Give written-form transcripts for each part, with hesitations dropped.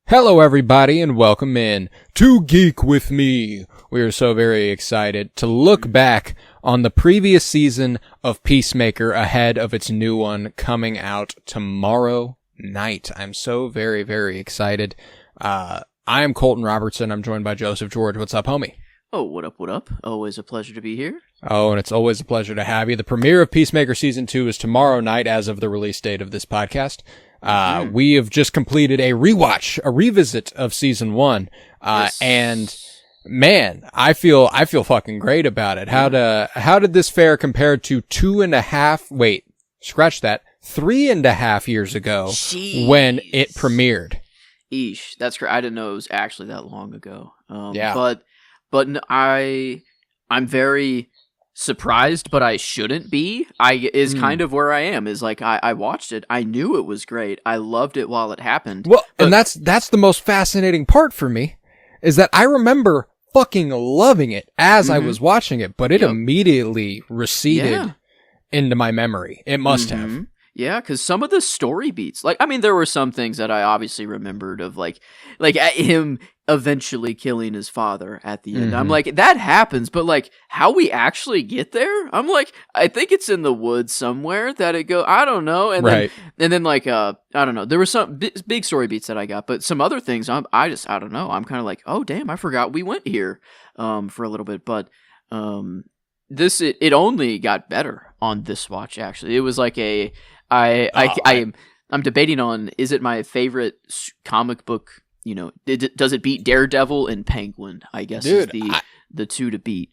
Hello everybody and welcome in to Geek with me. We are so very excited to look back on the previous season of Peacemaker ahead of its new one coming out tomorrow night. I'm so very, very excited. I am Colton Robertson. I'm joined by Joseph George. What's up, homie? Oh, what up, what up? Always a pleasure to be here. Oh, and it's always a pleasure to have you. The premiere of Peacemaker Season 2 is tomorrow night as of the release date of this podcast. We have just completed a revisit of Season 1. Yes. And man, I feel fucking great about it. How did this fare compared to 3.5 years ago Jeez. when it premiered? Eesh, that's great. I didn't know it was actually that long ago. Yeah. I'm very surprised, but I shouldn't be. Kind of where I am. Is like I watched it. I knew it was great. I loved it while it happened. Well, and that's the most fascinating part for me, is that I remember fucking loving it as I was watching it, but it immediately receded into my memory. It must have. Yeah, because some of the story beats, there were some things that I obviously remembered of, like him eventually killing his father at the end. I'm like, that happens, but like how we actually get there, I'm like, I think it's in the woods somewhere that it go. I don't know, and then I don't know. There were some big story beats that I got, but some other things I don't know. I'm kind of like, oh damn, I forgot we went here for a little bit, but it only got better on this watch. Actually, it was like I'm debating on, is it my favorite comic book? You know, does it beat Daredevil and Penguin? I guess is the two to beat.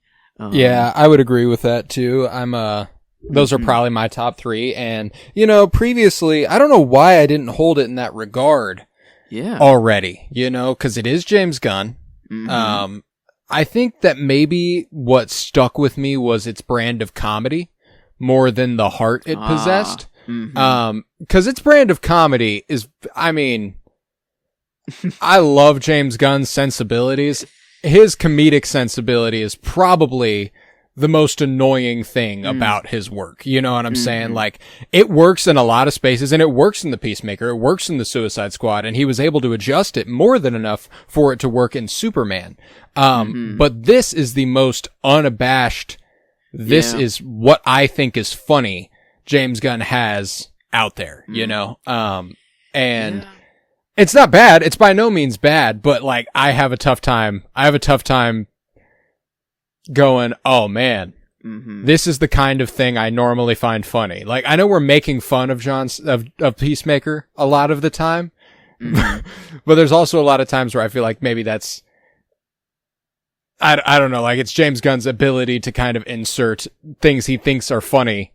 Yeah, I would agree with that too. Those are probably my top three. And previously, I don't know why I didn't hold it in that regard. Yeah. Already, because it is James Gunn. I think that maybe what stuck with me was its brand of comedy more than the heart it possessed. Because its brand of comedy is, I love James Gunn's sensibilities. His comedic sensibility is probably the most annoying thing about his work. You know what I'm saying? Like, it works in a lot of spaces, and it works in the Peacemaker, it works in the Suicide Squad, and he was able to adjust it more than enough for it to work in Superman. But this is the most unabashed, this is what I think is funny James Gunn has out there, and it's not bad. It's by no means bad, but like, I have a tough time going, oh man, this is the kind of thing I normally find funny. Like, I know we're making fun of of Peacemaker a lot of the time, but there's also a lot of times where I feel like maybe that's, I don't know, like, it's James Gunn's ability to kind of insert things he thinks are funny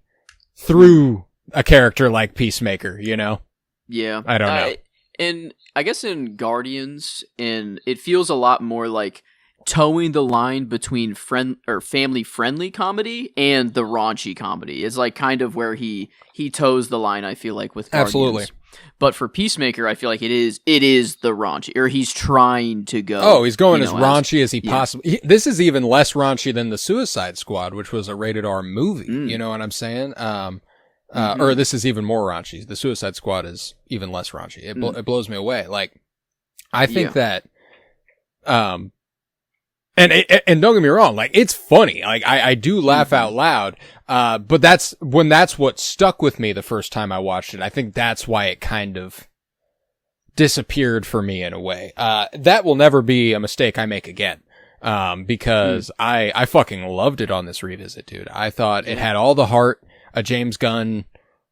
through a character like Peacemaker, Yeah. I don't know. And I guess in Guardians, it feels a lot more like towing the line between family-friendly comedy and the raunchy comedy. It's like kind of where he tows the line, I feel like, with Guardians. Absolutely. But for Peacemaker, I feel like it is the raunchy, or he's trying to go. Oh, he's going as raunchy as he possibly. This is even less raunchy than the Suicide Squad, which was a rated R movie. You know what I'm saying? Or this is even more raunchy. The Suicide Squad is even less raunchy. It blows me away. Like, I think that, and don't get me wrong, like, it's funny. Like, I do laugh out loud. But that's what stuck with me the first time I watched it. I think that's why it kind of disappeared for me in a way. That will never be a mistake I make again. Because I fucking loved it on this revisit, dude. I thought it had all the heart a James Gunn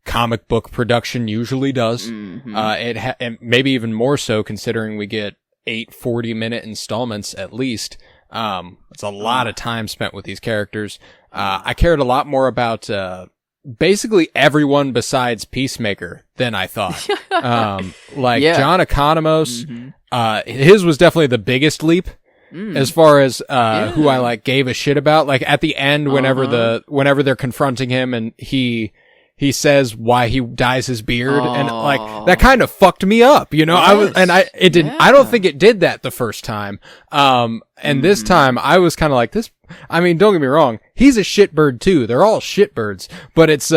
comic book production usually does. And maybe even more so, considering we get 8 40-minute installments at least. It's a lot of time spent with these characters. I cared a lot more about basically everyone besides Peacemaker than I thought. John Economos, his was definitely the biggest leap. As far as who I like gave a shit about, like at the end, whenever they're confronting him and he says why he dyes his beard, and like that kind of fucked me up, I don't think it did that the first time. And this time I was kind of like this. I mean, don't get me wrong, he's a shitbird too. They're all shitbirds, but it's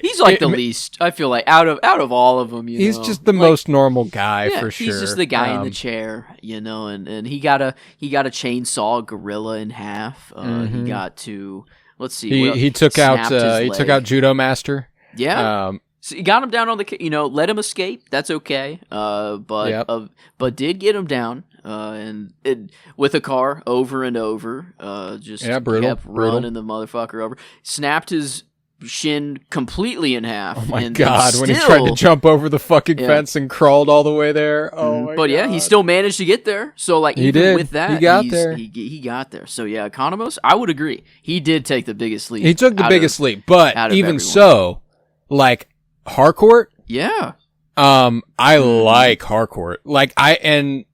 He's like the least. I feel like out of all of them, he's just the most normal guy for sure. He's just the guy in the chair, and he got a chainsaw a gorilla in half. He got to let's see. He took out Judo Master. Yeah. So he got him down on the, let him escape. That's okay. But did get him down, and with a car over and over. Kept running the motherfucker over. Snapped his shin completely in half. Oh my god! When he tried to jump over the fucking fence and crawled all the way there. Oh my god! But yeah, he still managed to get there. So like, with that, he got there. He got there. So yeah, Economos, I would agree. He did take the biggest leap. He took the biggest leap, but even so, like Harcourt. Yeah. I like Harcourt. Me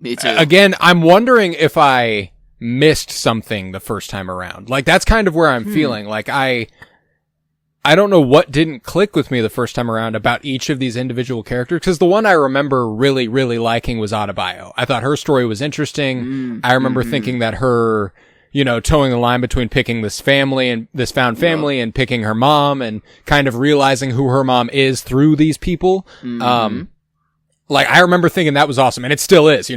too. Again, I'm wondering if I missed something the first time around. Like, that's kind of where I'm feeling. Like, I don't know what didn't click with me the first time around about each of these individual characters, because the one I remember really, really liking was Adebayo. I thought her story was interesting. I remember thinking that her, towing the line between picking this family and this found family and picking her mom and kind of realizing who her mom is through these people. I remember thinking that was awesome, and it still is,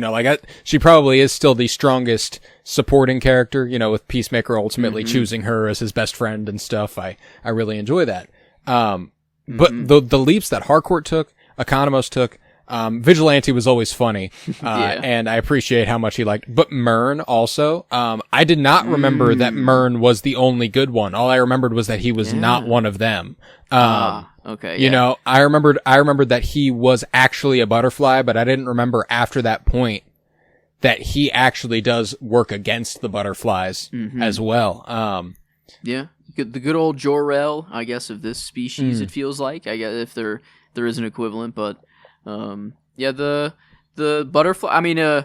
she probably is still the strongest supporting character, with Peacemaker ultimately choosing her as his best friend and stuff. I really enjoy that. But the leaps that Harcourt took, Economos took, Vigilante was always funny, and I appreciate how much he liked, but Myrn also, I did not remember that Myrn was the only good one. All I remembered was that he was not one of them. Okay. I remembered that he was actually a butterfly, but I didn't remember after that point that he actually does work against the butterflies as well. The good old Jor-El, I guess, of this species, it feels like. I guess if there is an equivalent, but the butterfly. I mean,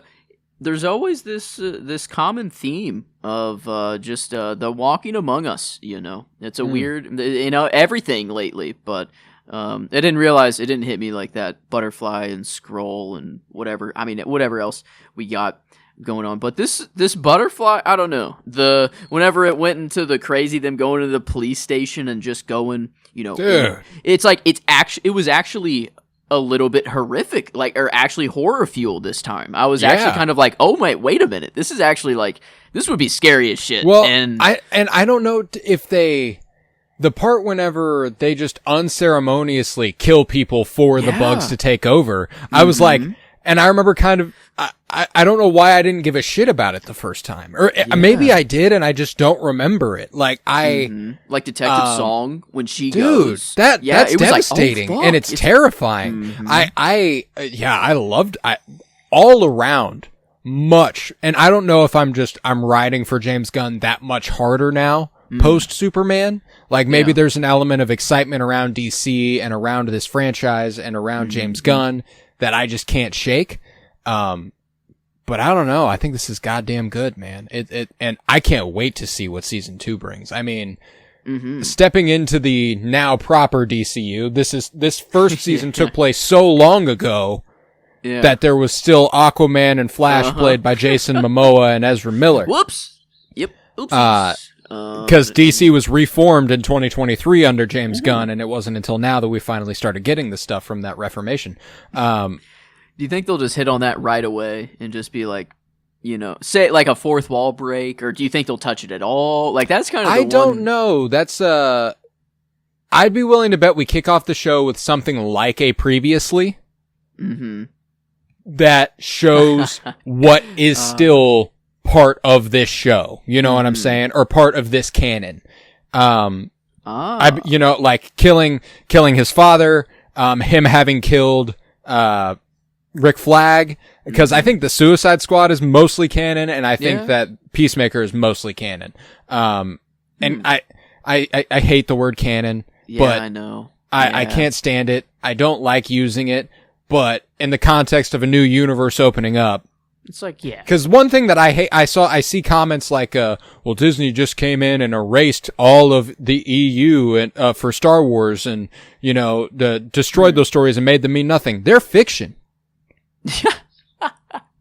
there's always this common theme of just the walking among us. It's a weird, everything lately, but I didn't realize it didn't hit me like that. Butterfly and Scroll and whatever. I mean, whatever else we got going on, but this butterfly, I don't know. Whenever it went into the crazy, them going to the police station and just going, it's like it was actually a little bit horrific, or actually horror fueled this time. I was actually kind of like, oh wait a minute, this is actually this would be scary as shit. Well, I don't know if the part whenever they just unceremoniously kill people for the bugs to take over, I was like, and I remember kind of, I don't know why I didn't give a shit about it the first time. Or maybe I did and I just don't remember it. Like Detective Song when she goes. That's devastating and it's terrifying. I loved all around much. And I don't know if I'm riding for James Gunn that much harder now post Superman. Like maybe there's an element of excitement around DC and around this franchise and around James Gunn that I just can't shake. But I don't know. I think this is goddamn good, man. And I can't wait to see what season 2 brings. I mean, stepping into the now proper DCU, this first season took place so long ago that there was still Aquaman and Flash played by Jason Momoa and Ezra Miller. Whoops. Yep. Oops. Because DC was reformed in 2023 under James Gunn, and it wasn't until now that we finally started getting the stuff from that reformation. Do you think they'll just hit on that right away and just be like, say like a fourth wall break, or do you think they'll touch it at all? Like that's kind of I don't know. That's I'd be willing to bet we kick off the show with something like a previously that shows what is still part of this show. You know what I'm saying? Or part of this canon. Like killing his father, him having killed Rick Flag, because I think the Suicide Squad is mostly canon, and I think that Peacemaker is mostly canon. And I hate the word canon, but I know. I can't stand it. I don't like using it, but in the context of a new universe opening up, it's like, because one thing that I hate, I see comments like, well, Disney just came in and erased all of the EU and for Star Wars, and destroyed those stories and made them mean nothing. They're fiction.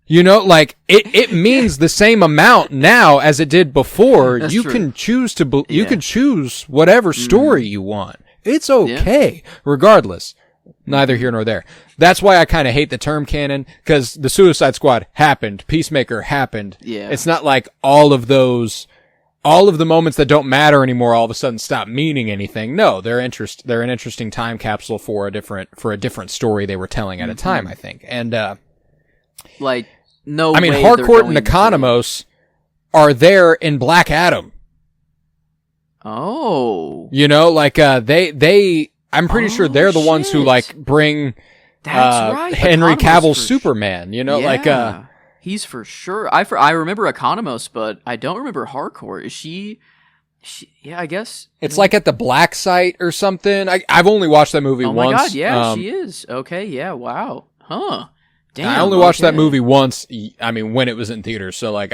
You know, like it means the same amount now as it did before. That's you true. can choose to you can choose whatever story you want. It's okay, regardless. Neither here nor there. That's why I kind of hate the term canon, because the Suicide Squad happened, Peacemaker happened. Yeah. It's not like all of the moments that don't matter anymore all of a sudden stop meaning anything. No, they're an interesting time capsule for a different story they were telling at a time, I think. And like, no, I mean, way Harcourt and they're going Economos are there in Black Adam. Oh, You know, like I'm pretty sure they're the ones who shit. like bring that's right. Henry Economos Cavill's for Superman. You know, yeah. He's for sure. I remember Economos, but I don't remember Harcourt. Is she? Yeah, I guess it's like at the Black Site or something. I've only watched that movie Oh once. my god, yeah, she is. Okay, yeah, wow, huh? Damn. I only watched that okay. movie once. I mean, when it was in theaters, so like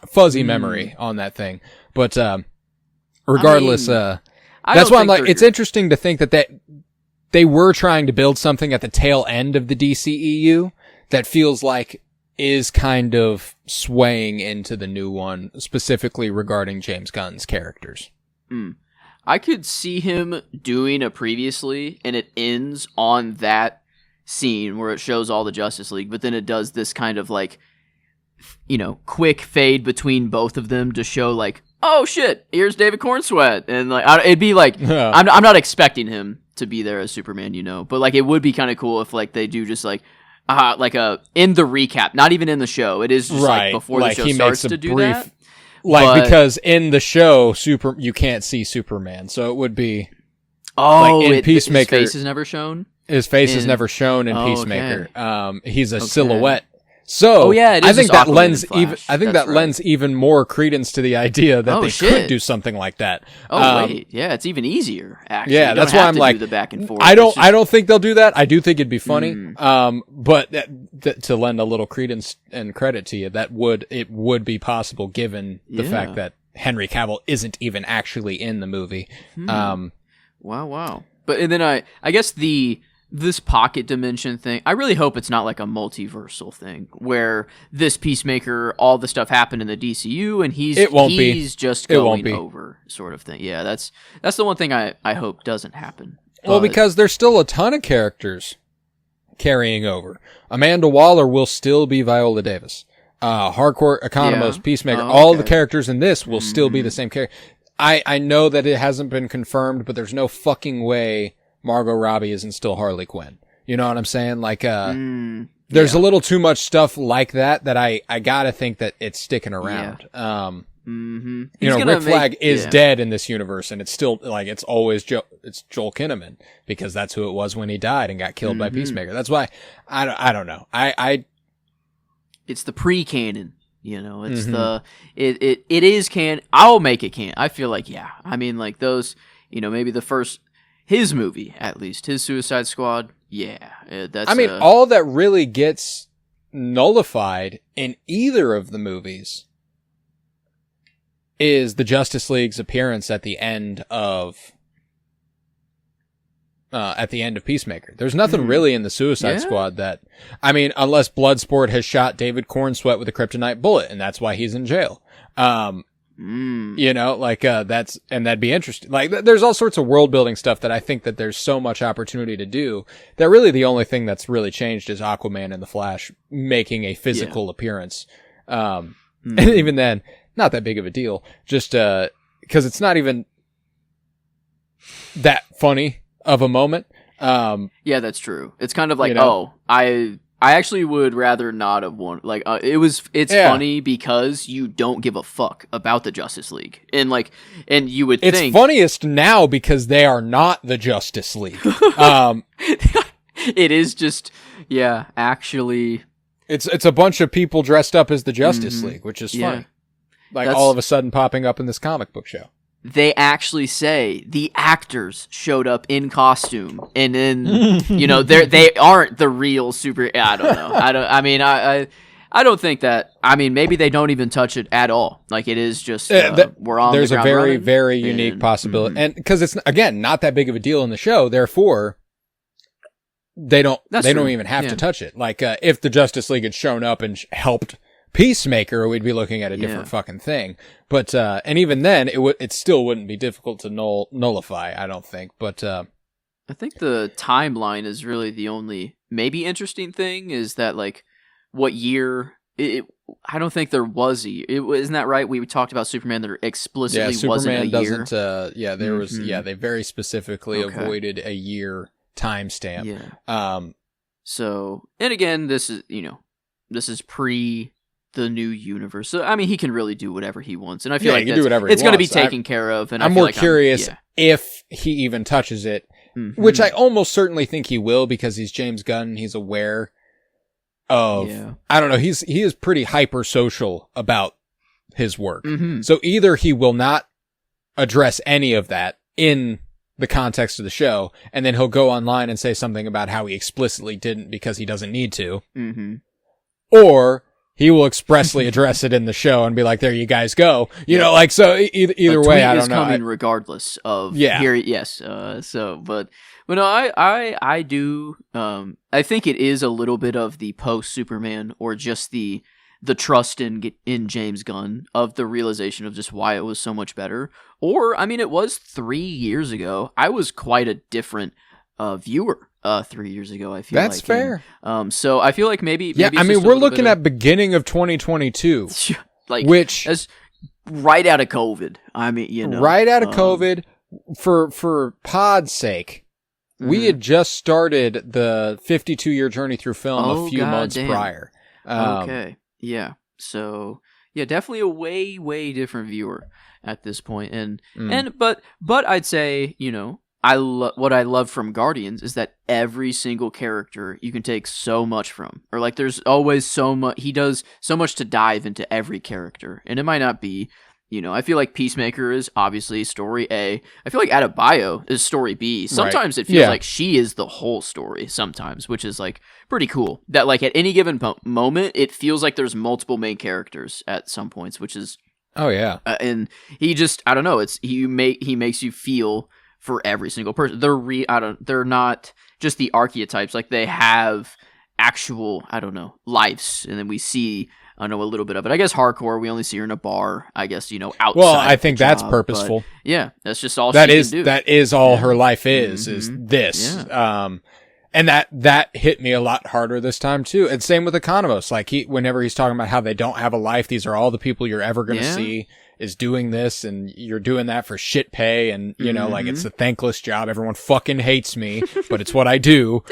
fuzzy memory on that thing. But regardless, that's why I'm like, it's interesting to think that they were trying to build something at the tail end of the DCEU that feels like is kind of swaying into the new one, specifically regarding James Gunn's characters. I could see him doing a previously, and it ends on that scene where it shows all the Justice League, but then it does this kind of like, quick fade between both of them to show like, oh shit, here's David Cornsweat, and like it'd be like, I'm not expecting him to be there as Superman, but like it would be kind of cool if like they do just like in the recap, not even in the show. It is just like before the show starts to do that. Because in the show, you can't see Superman, so it would be. Oh, in Peacemaker, his face is never shown. His face is never shown in Peacemaker. Okay. He's a silhouette. So I think that lends even more credence to the idea that they could do something like that. Yeah, it's even easier. Actually, yeah, that's why I'm like, the back and forth. I don't think they'll do that. I do think it'd be funny. But to lend a little credence and credit to you, it would be possible given the fact that Henry Cavill isn't even actually in the movie. Wow. But and then I guess this pocket dimension thing, I really hope it's not like a multiversal thing where this Peacemaker, all the stuff happened in the DCU and he's just going over sort of thing. Yeah, that's the one thing I hope doesn't happen. Well, because there's still a ton of characters carrying over. Amanda Waller will still be Viola Davis. Harcourt, Economos, Peacemaker, all the characters in this will still be the same character. I know that it hasn't been confirmed, but there's no fucking way Margot Robbie isn't still Harley Quinn. You know what I'm saying? Like, there's a little too much stuff like that I gotta think that it's sticking around. Rick Flag is dead in this universe, and it's still like it's always it's Joel Kinnaman, because that's who it was when he died and got killed by Peacemaker. That's why I don't know. It's the pre-canon. It's it is canon. I'll make it canon. I feel like I mean like those. Maybe the first. His movie, at least. His Suicide Squad. Yeah. That's. I mean, all that really gets nullified in either of the movies is the Justice League's appearance at the end of Peacemaker. There's nothing really in the Suicide Squad that, I mean, unless Bloodsport has shot David Cornsweat with a kryptonite bullet, and that's why he's in jail. That'd be interesting. Like, there's all sorts of world building stuff that I think that there's so much opportunity to do that really the only thing that's really changed is Aquaman and the Flash making a physical appearance. And even then, not that big of a deal. Just, cause it's not even that funny of a moment. Yeah, that's true. It's kind of like, I actually would rather not have won. Like, it's funny because you don't give a fuck about the Justice League. And you would think. It's funniest now because they are not the Justice League. It is just, actually. It's a bunch of people dressed up as the Justice League, which is funny. Like, all of a sudden popping up in this comic book show. They actually say the actors showed up in costume, and then they aren't the real super. I don't know. I don't think that. I mean, maybe they don't even touch it at all. Like, it is just we're on. There's the ground a very running, very unique possibility, and because it's again not that big of a deal in the show, therefore they don't true. even have to touch it. Like, if the Justice League had shown up and helped Peacemaker, we'd be looking at a different fucking thing. But, and even then, it still wouldn't be difficult to nullify, I don't think. But, I think the timeline is really the only maybe interesting thing, is that, like, what year I don't think there was isn't that right? We talked about Superman that explicitly wasn't a year. There was, they very specifically avoided a year timestamp. Yeah. So, and again, this is pre the new universe. So, I mean, he can really do whatever he wants. And I feel like it's going to be taken care of. And I'm more curious if he even touches it, which I almost certainly think he will, because he's James Gunn. He's aware of, I don't know, he is pretty hyper social about his work. So either he will not address any of that in the context of the show, and then he'll go online and say something about how he explicitly didn't because he doesn't need to, or he will expressly address it in the show and be like, there you guys go. You know, like, so either way, I don't know. Coming regardless of here. Yes. But no, I do, I think it is a little bit of the post Superman, or just the trust in James Gunn, of the realization of just why it was so much better. Or, I mean, it was 3 years ago. I was quite a different viewer 3 years ago, I feel like. That's fair. So I feel like maybe I mean, we're looking at beginning of 2022. Like, which as right out of COVID. I mean, you know. Right out of COVID, for pod's sake, we had just started the 52-year journey through film a few months prior. Okay. Yeah. So, yeah, definitely a way, way different viewer at this point. But I'd say, you know, what I love from Guardians is that every single character you can take so much from, or like there's always so much, he does so much to dive into every character. And it might not be, you know, I feel like Peacemaker is obviously story A. I feel like Adebayo is story B. Sometimes it feels like she is the whole story sometimes, which is like pretty cool. That like at any given moment, it feels like there's multiple main characters at some points, which is and he just, I don't know, he makes you feel for every single person. They're not just the archetypes, like they have actual, I don't know, lives, and then we see, I know, a little bit of it. I guess Hardcore, we only see her in a bar, I guess, you know, outside. Well, I think that's purposeful. Yeah, that's just all she can do. That is all her life is this. Yeah. And that hit me a lot harder this time too. And same with Economos. Like whenever he's talking about how they don't have a life, these are all the people you're ever going to see is doing this, and you're doing that for shit pay, and you know, like it's a thankless job. Everyone fucking hates me, but it's what I do.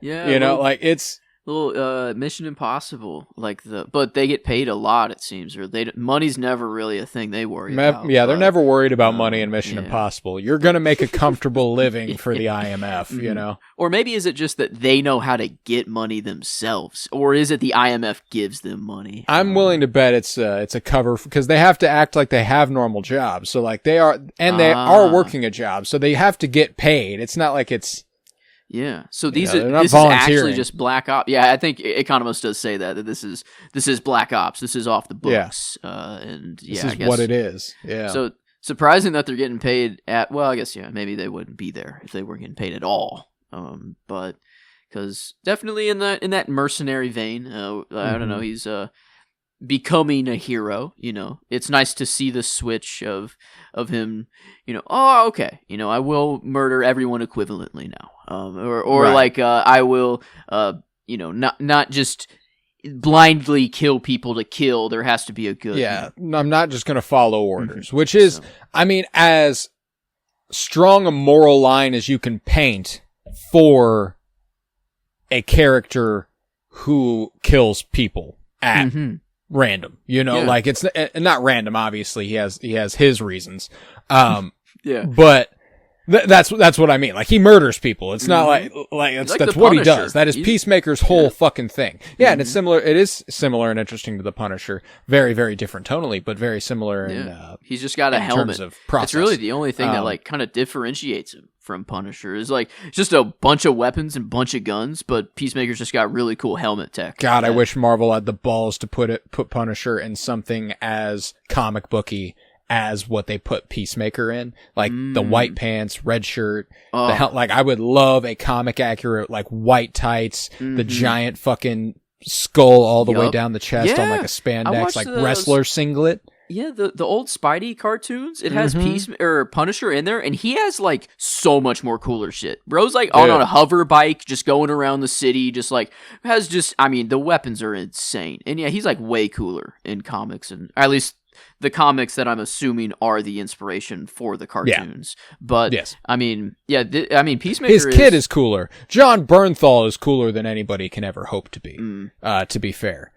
You know, like it's little Mission Impossible, like but they get paid a lot, it seems, or money's never really a thing they worry about. Yeah, they're never worried about money in Mission Impossible. You're gonna make a comfortable living for the IMF, you know. Or maybe is it just that they know how to get money themselves, or is it the IMF gives them money? I'm willing to bet it's a cover, because they have to act like they have normal jobs. So like they are working a job, so they have to get paid. It's not like it's. Yeah, so this is actually just Black Ops. Yeah, I think Economist does say that this is Black Ops. This is off the books. And this is what it is. Yeah. So surprising that they're getting paid at. Well, I guess maybe they wouldn't be there if they weren't getting paid at all. But because definitely in that mercenary vein, I don't know. He's becoming a hero. You know, it's nice to see the switch of him. You know, oh, okay. You know, I will murder everyone equivalently now. Or like I will, you know, not just blindly kill people to kill. There has to be a good. Yeah, I'm not just going to follow orders, which is, I mean, as strong a moral line as you can paint for a character who kills people at random. You know, like it's not random. Obviously, he has his reasons. But. That's what I mean. Like, he murders people. It's not like that's what he does. That is Peacemaker's whole fucking thing. Yeah, and it's similar. It is similar and interesting to the Punisher. Very, very different tonally, but very similar in he's just got a helmet. Terms of process. It's really the only thing that like kind of differentiates him from Punisher. Is like just a bunch of weapons and bunch of guns, but Peacemaker's just got really cool helmet tech. God, I wish Marvel had the balls to put Punisher in something as comic booky as what they put Peacemaker in, like the white pants, red shirt, like I would love a comic accurate, like white tights, the giant fucking skull all the way down the chest on like a spandex, like wrestler singlet. Yeah, the old Spidey cartoons, it has Punisher in there, and he has like so much more cooler shit. Bro's like on a hover bike, just going around the city, just like the weapons are insane. And yeah, he's like way cooler in comics, and at least the comics that I'm assuming are the inspiration for the cartoons. Yeah. But Peacemaker his kid is cooler. John Bernthal is cooler than anybody can ever hope to be, to be fair.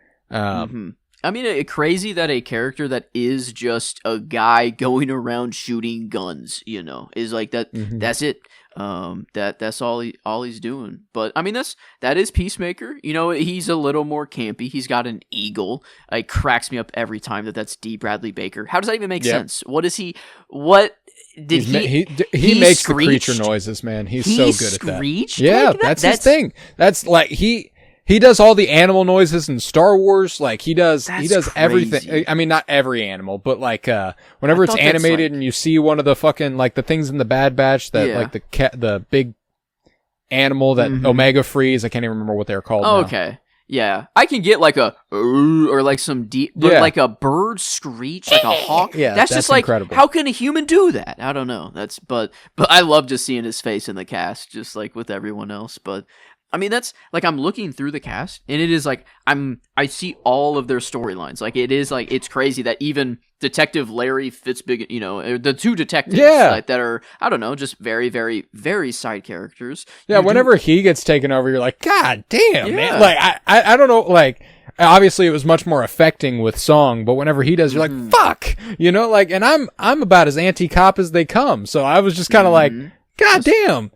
Crazy that a character that is just a guy going around shooting guns, is like that. That's it. That's all he's doing. But that is Peacemaker. He's a little more campy. He's got an eagle. It cracks me up every time that's D. Bradley Baker. How does that even make sense? What is he? What did he makes screeched? The creature noises, man. He's so good at that. Screeched? Yeah, like that's his thing. That's like he does all the animal noises in Star Wars. Like he does everything. I mean, not every animal, but like whenever it's animated and you see one of the fucking like the things in the Bad Batch that like the big animal that Omega frees. I can't even remember what they're called. Oh, now. Okay. Yeah, I can get like a or like some deep, but like a bird screech, like a hawk. Yeah, that's just like incredible. How can a human do that? I don't know. But I love just seeing his face in the cast, just like with everyone else. But that's like I'm looking through the cast, and it is like I see all of their storylines. Like it is like it's crazy that even Detective Larry Fitzbig, the two detectives that are I don't know, just very very very side characters. Yeah, whenever he gets taken over, you're like, God damn, man! Like I don't know, like. Obviously, it was much more affecting with Song, but whenever he does, you're like, "Fuck," and I'm about as anti-cop as they come. So I was just kind of like, "God damn,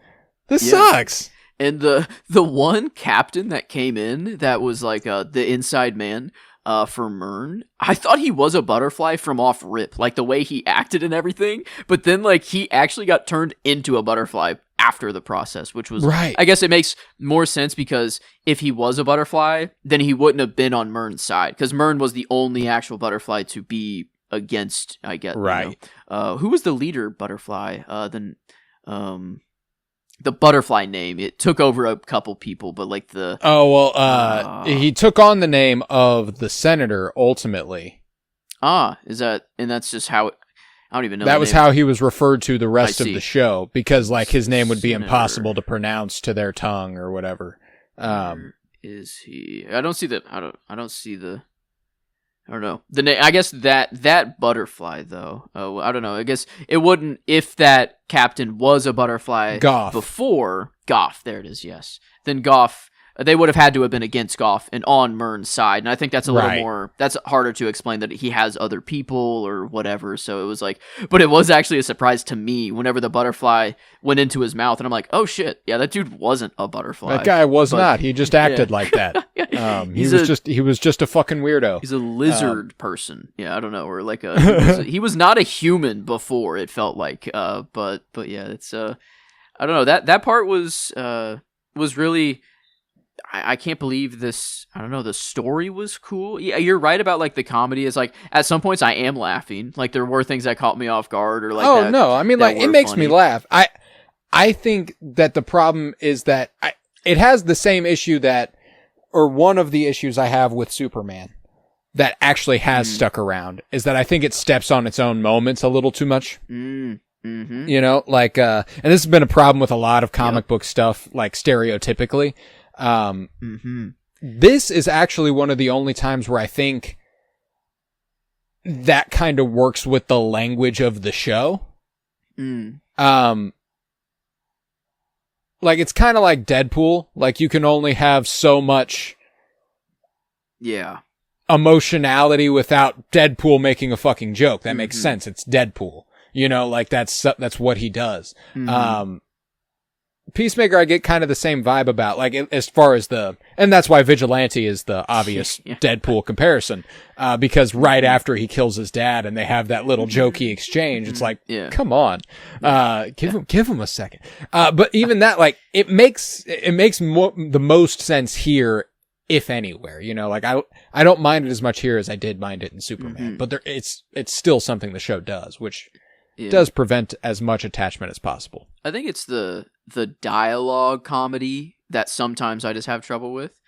this sucks." And the one captain that came in that was like the inside man for Myrn, I thought he was a butterfly from off rip, like the way he acted and everything. But then like he actually got turned into a butterfly after the process, which was right. I guess it makes more sense because if he was a butterfly, then he wouldn't have been on Myrn's side because Myrn was the only actual butterfly to be against. I guess right. Who was the leader butterfly? The butterfly name, it took over a couple people, but like he took on the name of the senator ultimately. Is that, and that's just how I don't even know. That was how he was referred to the rest of the show because like his name would be impossible to pronounce to their tongue or whatever. Is he? I don't see the. I don't see the. I don't know the name. I guess that butterfly though. I don't know. I guess it wouldn't if that captain was a butterfly before Goff. There it is. Yes. Then Goff. They would have had to have been against Goff and on Myrn's side, and I think that's a little more. That's harder to explain that he has other people or whatever. So it was like, but it was actually a surprise to me whenever the butterfly went into his mouth, and I'm like, oh shit, yeah, that dude wasn't a butterfly. That guy was not. He just acted like that. He was just a fucking weirdo. He's a lizard person. Yeah, I don't know, or like he was not a human before. It felt like, but yeah, it's I don't know. That part was really. I can't believe this. I don't know. The story was cool. Yeah, you're right about like the comedy is like at some points I am laughing. Like there were things that caught me off guard or like. Oh no! I mean, like it makes me laugh. I think that the problem is that it has the same issue or one of the issues I have with Superman that actually has stuck around is that I think it steps on its own moments a little too much. Mm-hmm. Like and this has been a problem with a lot of comic book stuff, like stereotypically. This is actually one of the only times where I think that kind of works with the language of the show. Like it's kind of like Deadpool. Like you can only have so much emotionality without Deadpool making a fucking joke. That makes sense. It's Deadpool. Like that's what he does. Peacemaker, I get kind of the same vibe about, like, as far as and that's why Vigilante is the obvious Deadpool comparison, because right after he kills his dad and they have that little jokey exchange, it's like, come on, give him a second. But even that, like, it makes the most sense here if anywhere, you know, like I don't mind it as much here as I did mind it in Superman, but it's still something the show does, which does prevent as much attachment as possible. I think it's the dialogue comedy that sometimes I just have trouble with.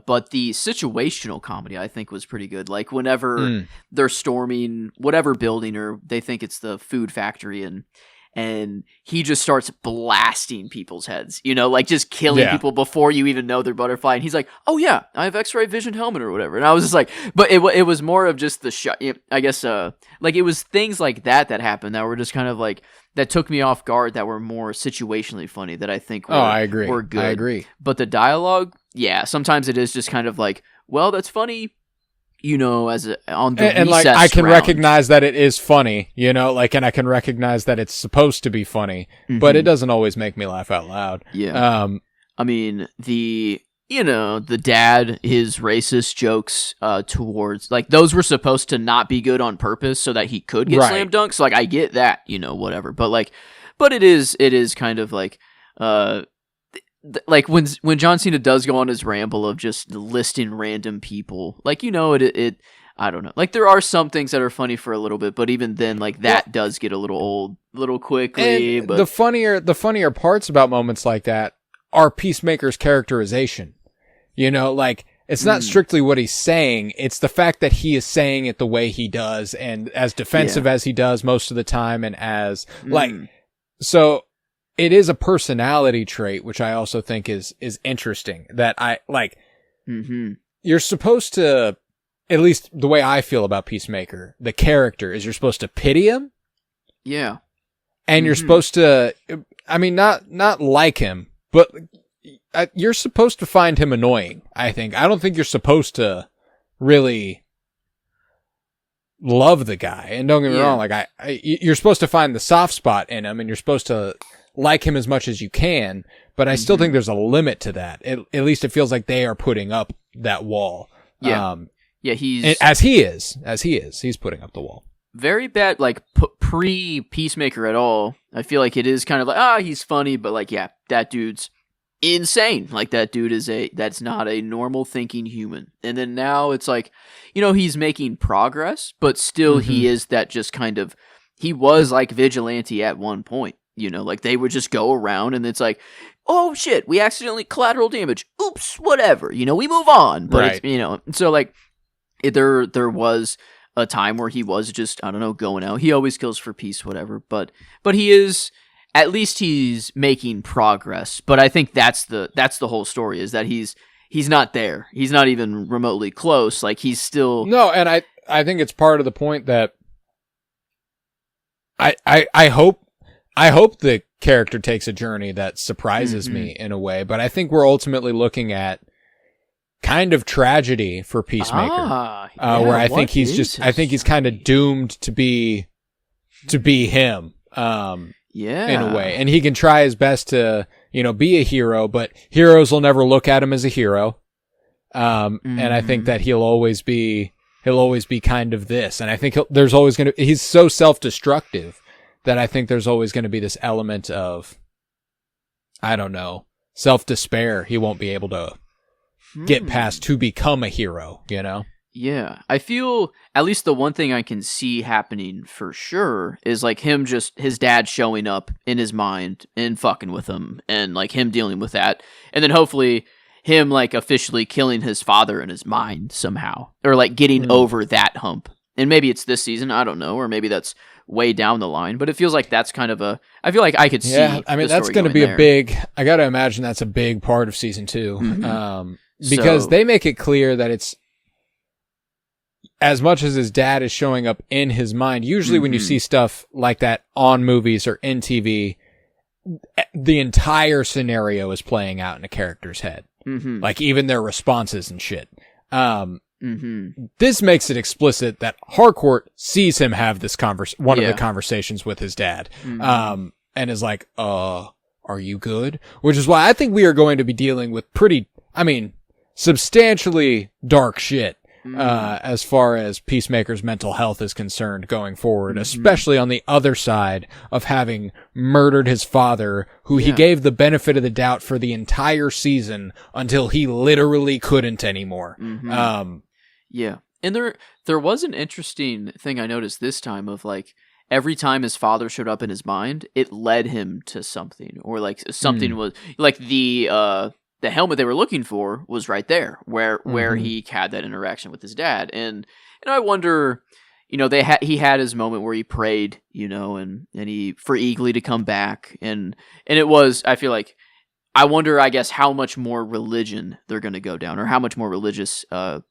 But the situational comedy, I think, was pretty good. Like, whenever they're storming whatever building, or they think it's the food factory, and he just starts blasting people's heads, you know, like just killing people before you even know they're butterfly. And he's like, oh yeah, I have X-ray vision helmet or whatever. And I was just like, but it was more of just the shot. I guess, like, it was things like that happened that were just kind of like, that took me off guard, that were more situationally funny, that I think were good. I agree. But the dialogue, yeah, sometimes it is just kind of like, well, that's funny, you know, on the and like I can recognize that it is funny, you know, like, and I can recognize that it's supposed to be funny, but it doesn't always make me laugh out loud. Yeah. I mean, the dad, his racist jokes towards, like, those were supposed to not be good on purpose so that he could get slam dunked. So, like, I get that, you know, whatever. But it is kind of like, like when John Cena does go on his ramble of just listing random people, like, you know, it I don't know, like, there are some things that are funny for a little bit, but even then, like, that does get a little old, little quickly. But the funnier parts about moments like that are Peacemaker's characterization. You know, like, it's not strictly what he's saying, it's the fact that he is saying it the way he does, and as defensive as he does most of the time, and as like, so. It is a personality trait, which I also think is interesting, that I like. You're supposed to, at least the way I feel about Peacemaker, the character, is you're supposed to pity him. Yeah. And you're supposed to, I mean, not like him, but you're supposed to find him annoying, I think. I don't think you're supposed to really love the guy. And don't get me wrong, like, you're supposed to find the soft spot in him, and you're supposed to like him as much as you can, but I still think there's a limit to that. At least it feels like they are putting up that wall. Yeah. He's he's putting up the wall. Very bad, like, pre-Peacemaker at all. I feel like it is kind of like, he's funny, but, like, yeah, that dude's insane. Like, that dude that's not a normal thinking human. And then now it's like, you know, he's making progress, but still he is that just kind of, he was like Vigilante at one point. You know, like, they would just go around and it's like, oh shit, we accidentally collateral damage. Oops, whatever. You know, we move on. But it's, you know, so like, there was a time where he was just, I don't know, going out. He always kills for peace, whatever. But he is, at least he's making progress. But I think that's the whole story, is that he's not there. He's not even remotely close. Like, he's still no. And I think it's part of the point that I hope the character takes a journey that surprises me in a way, but I think we're ultimately looking at kind of tragedy for Peacemaker, where I think he's kind of doomed to be him, in a way, and he can try his best to, you know, be a hero, but heroes will never look at him as a hero, and I think that he'll always be kind of this, and I think he's so self-destructive that I think there's always going to be this element of, I don't know, self-despair. He won't be able to get past to become a hero, you know? Yeah. I feel, at least the one thing I can see happening for sure is, like, his dad showing up in his mind and fucking with him, and, like, him dealing with that. And then hopefully him, like, officially killing his father in his mind somehow, or, like, getting over that hump. And maybe it's this season, I don't know, or maybe that's way down the line, but it feels like that's kind of I feel like I could see. Yeah, I mean, that's going to be I got to imagine that's a big part of season 2. Because they make it clear that it's, as much as his dad is showing up in his mind, usually when you see stuff like that on movies or in TV, the entire scenario is playing out in a character's head. Like, even their responses and shit. This makes it explicit that Harcourt sees him have this one of the conversations with his dad, and is like, are you good? Which is why I think we are going to be dealing with substantially dark shit, as far as Peacemaker's mental health is concerned going forward, especially on the other side of having murdered his father, who he gave the benefit of the doubt for the entire season until he literally couldn't anymore. Yeah. And there was an interesting thing I noticed this time of like, every time his father showed up in his mind, it led him to something, or like something was like the helmet they were looking for was right there where he had that interaction with his dad. And I wonder, he had his moment where he prayed, and he for Eagly to come back. And it was, I feel like, I wonder, I guess, how much more religion they're going to go down, or how much more religious, if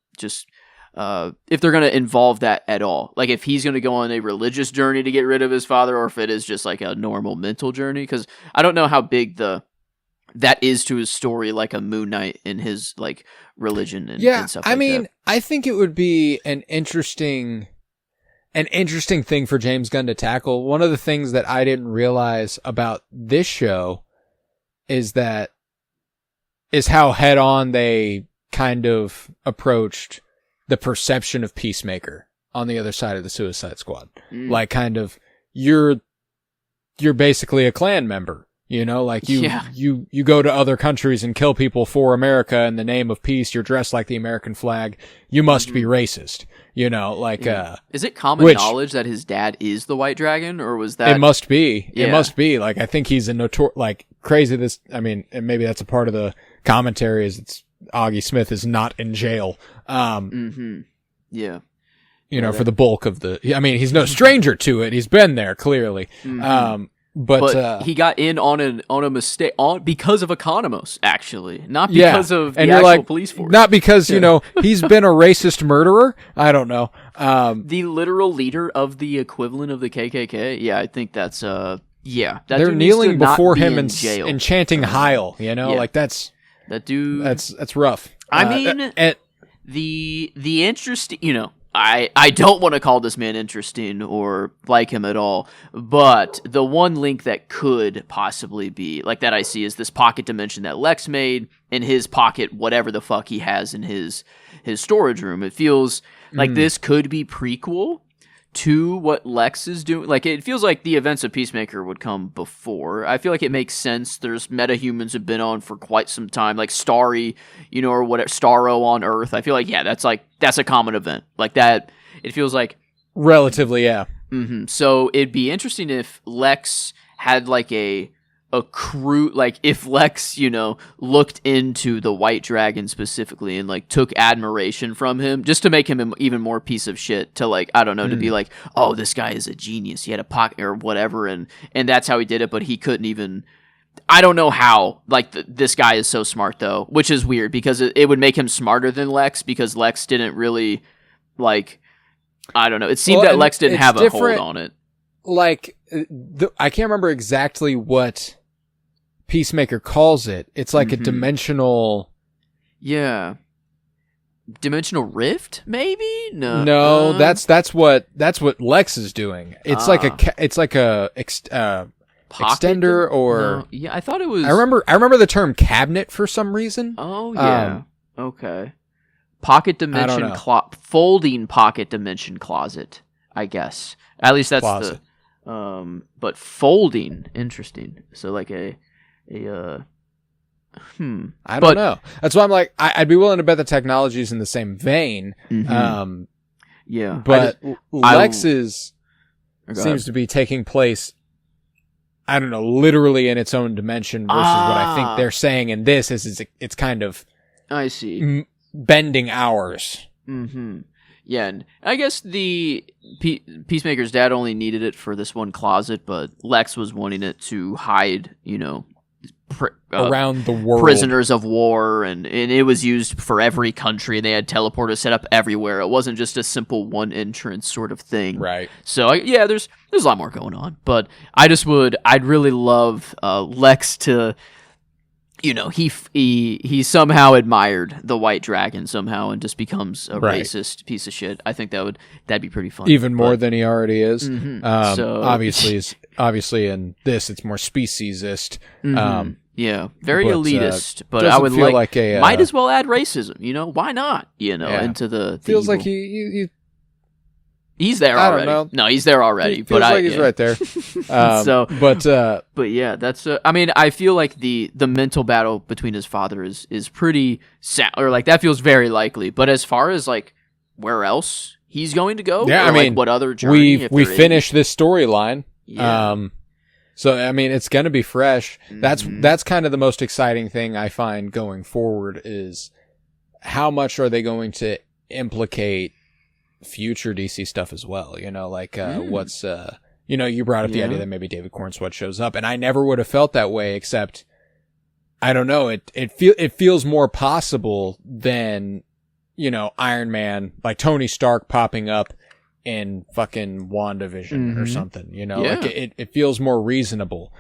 they're going to involve that at all. Like if he's going to go on a religious journey to get rid of his father, or if it is just like a normal mental journey. Because I don't know how big that is to his story, like a Moon Knight in his like religion and stuff like that. I think it would be an interesting thing for James Gunn to tackle. One of the things that I didn't realize about this show is how head on they kind of approached the perception of Peacemaker on the other side of the Suicide Squad. Like kind of, you're basically a Klan member, like you go to other countries and kill people for America in the name of peace. You're dressed like the American flag. You must be racist, is it common knowledge that his dad is the White Dragon, or was that? It must be. Yeah. It must be. Like, I think he's crazy. And maybe that's a part of the commentary is Augie Smith is not in jail. Yeah. For the bulk of he's no stranger to it. He's been there clearly. But he got in on a mistake because of Economos, actually, not because of the actual police force. Not because, he's been a racist murderer. I don't know. The literal leader of the equivalent of the KKK. Yeah, I think that's, they're kneeling before him and chanting Heil, like that's, that dude. That's rough. The interesting, I don't want to call this man interesting or like him at all, but the one link that could possibly be like that I see is this pocket dimension that Lex made in his pocket, whatever the fuck he has in his storage room. It feels like this could be prequel to what Lex is doing. Like, it feels like the events of Peacemaker would come before. I feel like it makes sense. There's metahumans have been on for quite some time, like Starry, or whatever, Starro on Earth. I feel like, that's a common event. Like that, it feels like... Relatively, yeah. So it'd be interesting if Lex had like a crew, like if Lex, looked into the White Dragon specifically and like took admiration from him just to make him an even more piece of shit, to like, I don't know, to be like, oh, this guy is a genius. He had a pocket or whatever. And that's how he did it. But he couldn't even, I don't know how, like this guy is so smart though, which is weird because it would make him smarter than Lex, because Lex didn't really like, I don't know. It seemed that Lex didn't have a hold on it. Like, I can't remember exactly what Peacemaker calls it. It's like a dimensional... Yeah. Dimensional rift, maybe? No, that's what Lex is doing. It's like a extender or... No. Yeah, I thought it was... I remember the term cabinet for some reason. Oh, yeah. Okay. Pocket dimension... folding pocket dimension closet, I guess. At least that's closet. But folding, interesting. So like I don't know. That's why I'm like, I'd be willing to bet the technology's in the same vein. Yeah. But Lex's seems to be taking place, I don't know, literally in its own dimension versus what I think they're saying in this is it's kind of... I see. Bending ours. Yeah, and I guess the Peacemaker's dad only needed it for this one closet, but Lex was wanting it to hide, around the world, prisoners of war, and it was used for every country. They had teleporters set up everywhere. It wasn't just a simple one entrance sort of thing. Right. So there's a lot more going on, but I'd really love Lex to... he somehow admired the White Dragon somehow and just becomes a racist piece of shit. I think that'd be pretty fun. Even more than he already is. So obviously in this it's more speciesist. Yeah, very But, elitist, but doesn't I would feel like a, might as well add racism, why not? Into the feels evil. like he He's there I already. don't know. No, he's there already. Feels But like he's right there. but yeah, that's. I mean, I feel like the mental battle between his father is pretty or like that feels very likely. But as far as like where else he's going to go, yeah, or I mean, like what other journey we finished this storyline. Yeah. So I mean, it's gonna be fresh. Mhm. That's kind of the most exciting thing I find going forward is how much are they going to implicate future DC stuff as well, what's you brought up the idea that maybe David Cornsweet shows up, and I never would have felt that way, except I don't know, it feels more possible than Iron Man, like Tony Stark popping up in fucking WandaVision or something, like it feels more reasonable.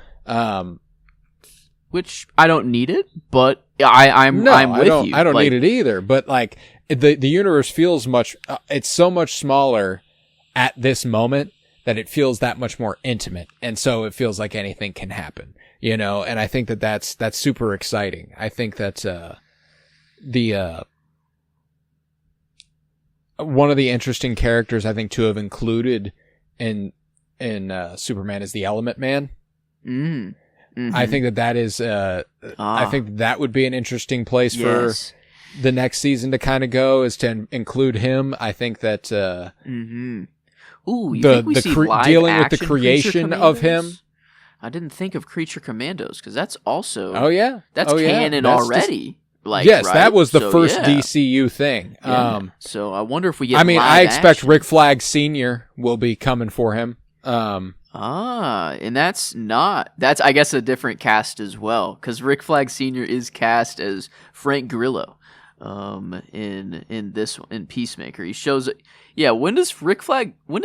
Which I don't need it, but I'm with you. I don't need it either, but like the universe feels much. It's so much smaller at this moment that it feels that much more intimate, and so it feels like anything can happen. And I think that's super exciting. I think that one of the interesting characters I think to have included in Superman is the Element Man. Mm-hmm. I think that is I think that would be an interesting place for the next season to kind of go, is to include him. I think that Ooh, you think we see live dealing with the action creation of him. I didn't think of Creature Commandos because that's also that's canon canon already. Right? That was the first DCU thing. Yeah. So I wonder if we get. I mean, live I expect action. Rick Flag Sr. will be coming for him. And that's I guess a different cast as well, because Rick Flag Sr. is cast as Frank Grillo, in Peacemaker. He shows. Yeah, when does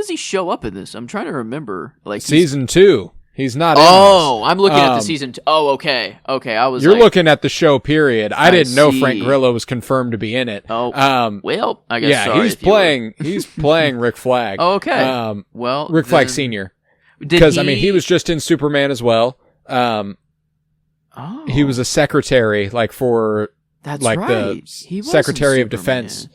he show up in this? I'm trying to remember. Like season 2. He's not. Oh, I'm looking at the season 2. Oh, okay. I was. You're looking at the show. Period. I didn't know Frank Grillo was confirmed to be in it. Oh, well, I guess. Yeah, he's playing Rick Flag. Oh, okay. Well, Rick Flag Sr. Because I mean, he was just in Superman as well. He was a secretary, like for the Secretary of Defense.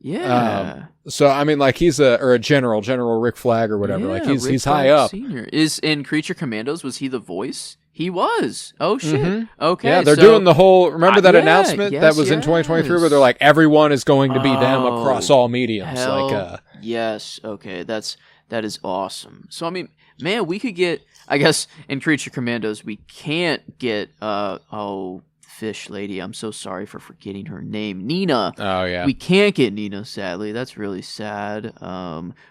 Yeah. So I mean, like he's a general Rick Flag or whatever. Yeah, like he's Rick high Flag up. Senior. Is in Creature Commandos. Was he the voice? He was. Oh shit. Okay. Yeah, they're doing the whole. Remember that announcement that was in 2023 where they're like, everyone is going to be them across all mediums. Yes. Okay. That is awesome. So I mean, man, we could get. I guess in Creature Commandos we can't get. Fish lady. I'm so sorry for forgetting her name. Nina. Oh yeah. We can't get Nina, sadly. That's really sad.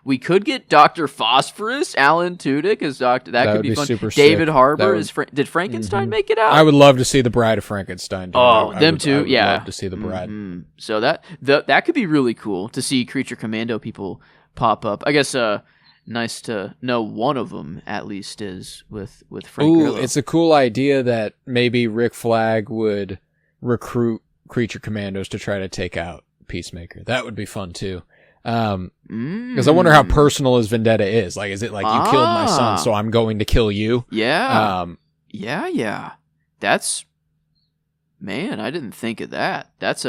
We could get Dr. Phosphorus, Alan Tudyk as Doctor. That could be fun. Super David sick. Harbour did Frankenstein make it out? I would love to see the Bride of Frankenstein. Dude. Them too. I would love to see the Bride. Mm-hmm. So that could be really cool to see Creature Commando people pop up. I guess nice to know one of them at least is with Frank Grillo. It's a cool idea that maybe Rick Flag would recruit Creature Commandos to try to take out Peacemaker. That would be fun too. Because I wonder how personal his vendetta is. Like, is it like you killed my son, so I'm going to kill you? Yeah. Yeah. That's, man, I didn't think of that. That's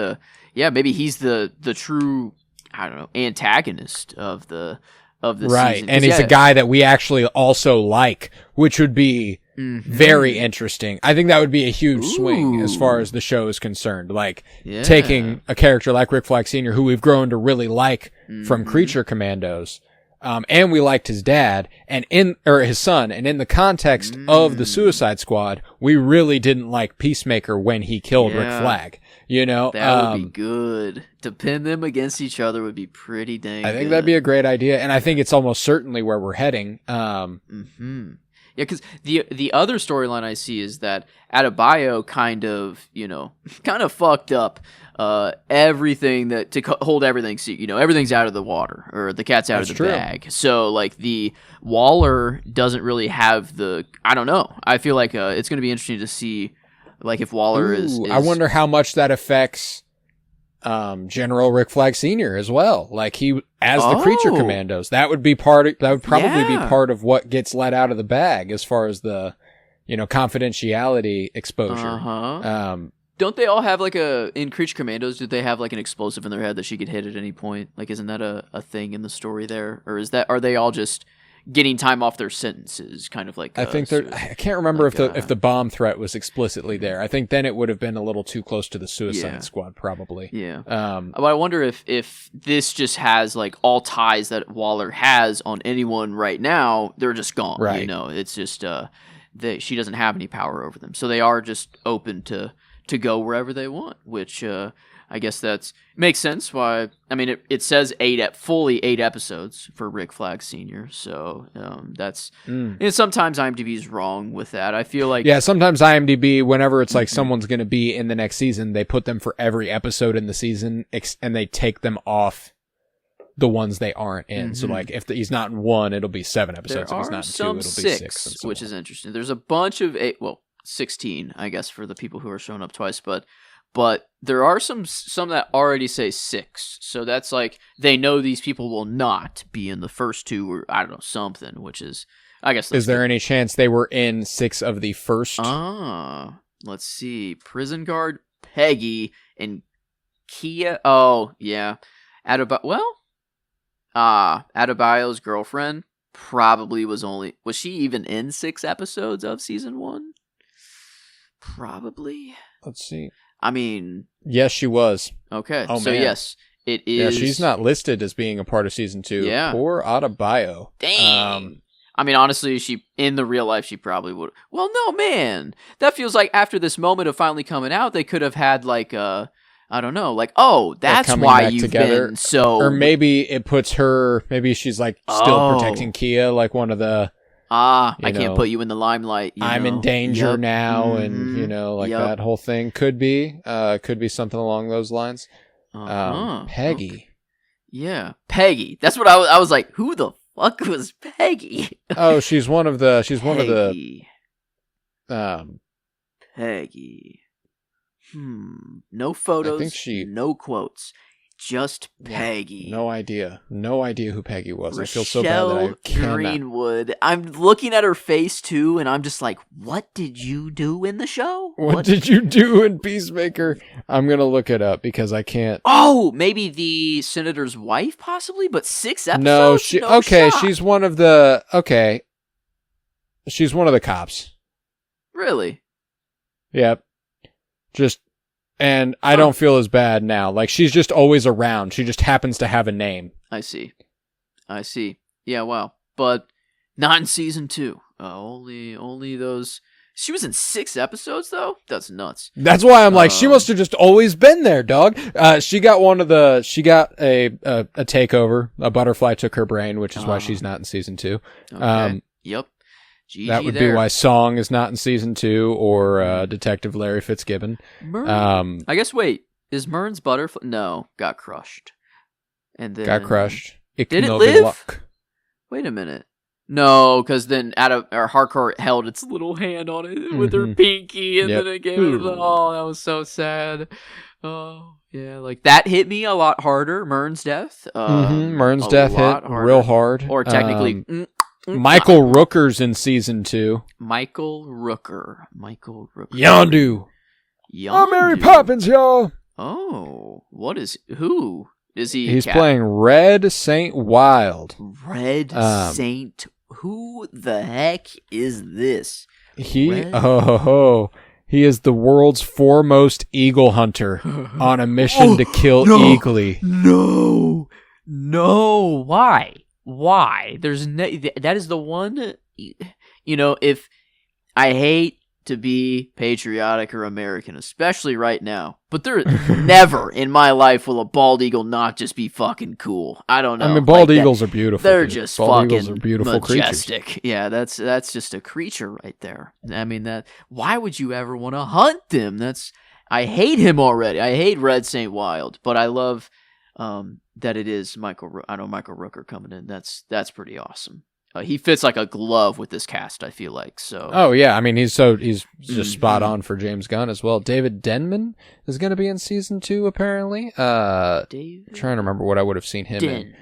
maybe he's the true, I don't know, antagonist of the right, season. And he's a guy that we actually also like, which would be very interesting. I think that would be a huge swing as far as the show is concerned. Like taking a character like Rick Flag Sr., who we've grown to really like from Creature Commandos, and we liked his dad and his son, and in the context of the Suicide Squad, we really didn't like Peacemaker when he killed Rick Flag. That would be good. To pin them against each other would be pretty dang I think good. that'd be a great idea, and I think it's almost certainly where we're heading. Yeah, because the other storyline I see is that Adebayo kind of fucked up everything to hold everything. Everything's out of the water, or the cat's out of the bag. So like the Waller doesn't really have the. I don't know. I feel like it's going to be interesting to see. Like if Waller is, I wonder how much that affects General Rick Flag Sr. as well. Like he as the Creature Commandos. That would be probably be part of what gets let out of the bag as far as the confidentiality exposure. Don't they all have like in Creature Commandos, do they have like an explosive in their head that she could hit at any point? Like, isn't that a thing in the story there? Or are they all just getting time off their sentences? Kind of like, I think I can't remember if the bomb threat was explicitly there. I think then it would have been a little too close to the Suicide Squad, probably. Yeah. But I wonder if this just has like all ties that Waller has on anyone right now, they're just gone. Right. It's just, she doesn't have any power over them. So they are just open to go wherever they want, which I guess makes sense. Why? I mean, it says fully 8 episodes for Rick Flag Sr. So that's and sometimes IMDb's wrong with that. I feel like sometimes IMDb, whenever it's like someone's going to be in the next season, they put them for every episode in the season and they take them off the ones they aren't in. So like if he's not in 1, it'll be 7 episodes. If he's not in 2, it'll be 6, and so which is interesting. There's a bunch of 8. Well, 16, I guess, for the people who are showing up twice, but there are some that already say 6, so that's like they know these people will not be in the first 2, or I don't know, something, which is, I guess. Is there any chance they were in 6 of the first? Let's see. Prison Guard, Peggy, and Kia. Oh yeah, Adebayo's girlfriend probably was she even in 6 episodes of season 1? Probably. Let's see. I mean... Yes, she was. Okay. Oh, so, man. yes, it is... Yeah, she's not listed as being a part of season 2. Yeah. Poor Adebayo. Dang. I mean, honestly, in the real life, she probably would... Well, no, man. That feels like after this moment of finally coming out, they could have had, like, I don't know, like, oh, that's why you've together. Been so... Or maybe it puts her... Maybe she's, like, still protecting Kia, like one of the... I can't put you in the limelight. I'm in danger now, and that whole thing could be something along those lines. Peggy, okay. Yeah, Peggy. That's what I was like. Who the fuck was Peggy? Oh, she's one of the. Peggy. No photos. I think no quotes. Just Peggy. No idea who Peggy was. I feel so bad that I cannot. Greenwood. I'm looking at her face too, and I'm just like, what did you do in the show? What did you do in Peacemaker? I'm gonna look it up because I can't. Oh, maybe the senator's wife, possibly, but 6 episodes. No, she's one of the. Okay, she's one of the cops. Really? Yep. And I don't feel as bad now. Like, she's just always around. She just happens to have a name. I see. Yeah, wow. But not in season 2. Only those... She was in 6 episodes, though? That's nuts. That's why I'm like, she must have just always been there, dog. She got a takeover. A butterfly took her brain, which is why she's not in season 2. Okay. Yep. GG that would be why Song is not in season 2, or Detective Larry Fitzgibbon. I guess, wait, is Mern's butterfly? No, got crushed. And then got crushed. Did it live? Luck. Wait a minute. No, because then Hardcore held its little hand on it with her pinky, and then it gave it. Oh, that was so sad. Oh, yeah, like that hit me a lot harder. Mern's death. Mern's death hit real hard. Or technically. Michael Rooker's in season 2. Michael Rooker. Yondu. I'm Mary Poppins, y'all. Oh, who is he? He's playing Red Saint Wild. Red Saint. Who the heck is this? He is the world's foremost eagle hunter on a mission to kill Eagly. No. Why? That is the one, if I hate to be patriotic or American, especially right now, but there never in my life will a bald eagle not just be fucking cool. I don't know. I mean, bald eagles are beautiful. They're just fucking eagles are beautiful majestic. Creatures. Yeah, that's just a creature right there. I mean, why would you ever want to hunt them? I hate him already. I hate Red Saint Wild, but I love that it is Michael Rooker coming in. That's pretty awesome. He fits like a glove with this cast, I feel like. So. Oh yeah, I mean he's just spot on for James Gunn as well. David Denman is going to be in season 2 apparently. I'm trying to remember what I would have seen him in.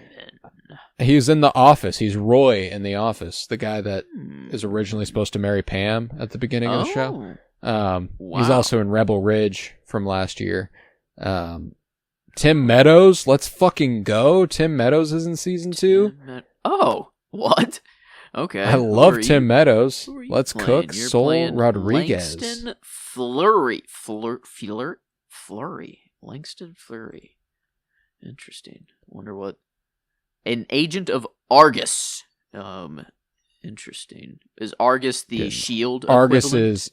He's in The Office. He's Roy in The Office, the guy that is originally supposed to marry Pam at the beginning of the show. Wow. He's also in Rebel Ridge from last year. Tim Meadows, let's fucking go. Tim Meadows is in season 2. Oh, what? Okay. I love Tim Meadows. Let's playing? cook. You're Sol Rodriguez. Langston Fleury. Fleury. Langston Fleury. Interesting. Wonder what. An agent of Argus. Interesting. Is Argus the S.H.I.E.L.D. Argus equivalent? is,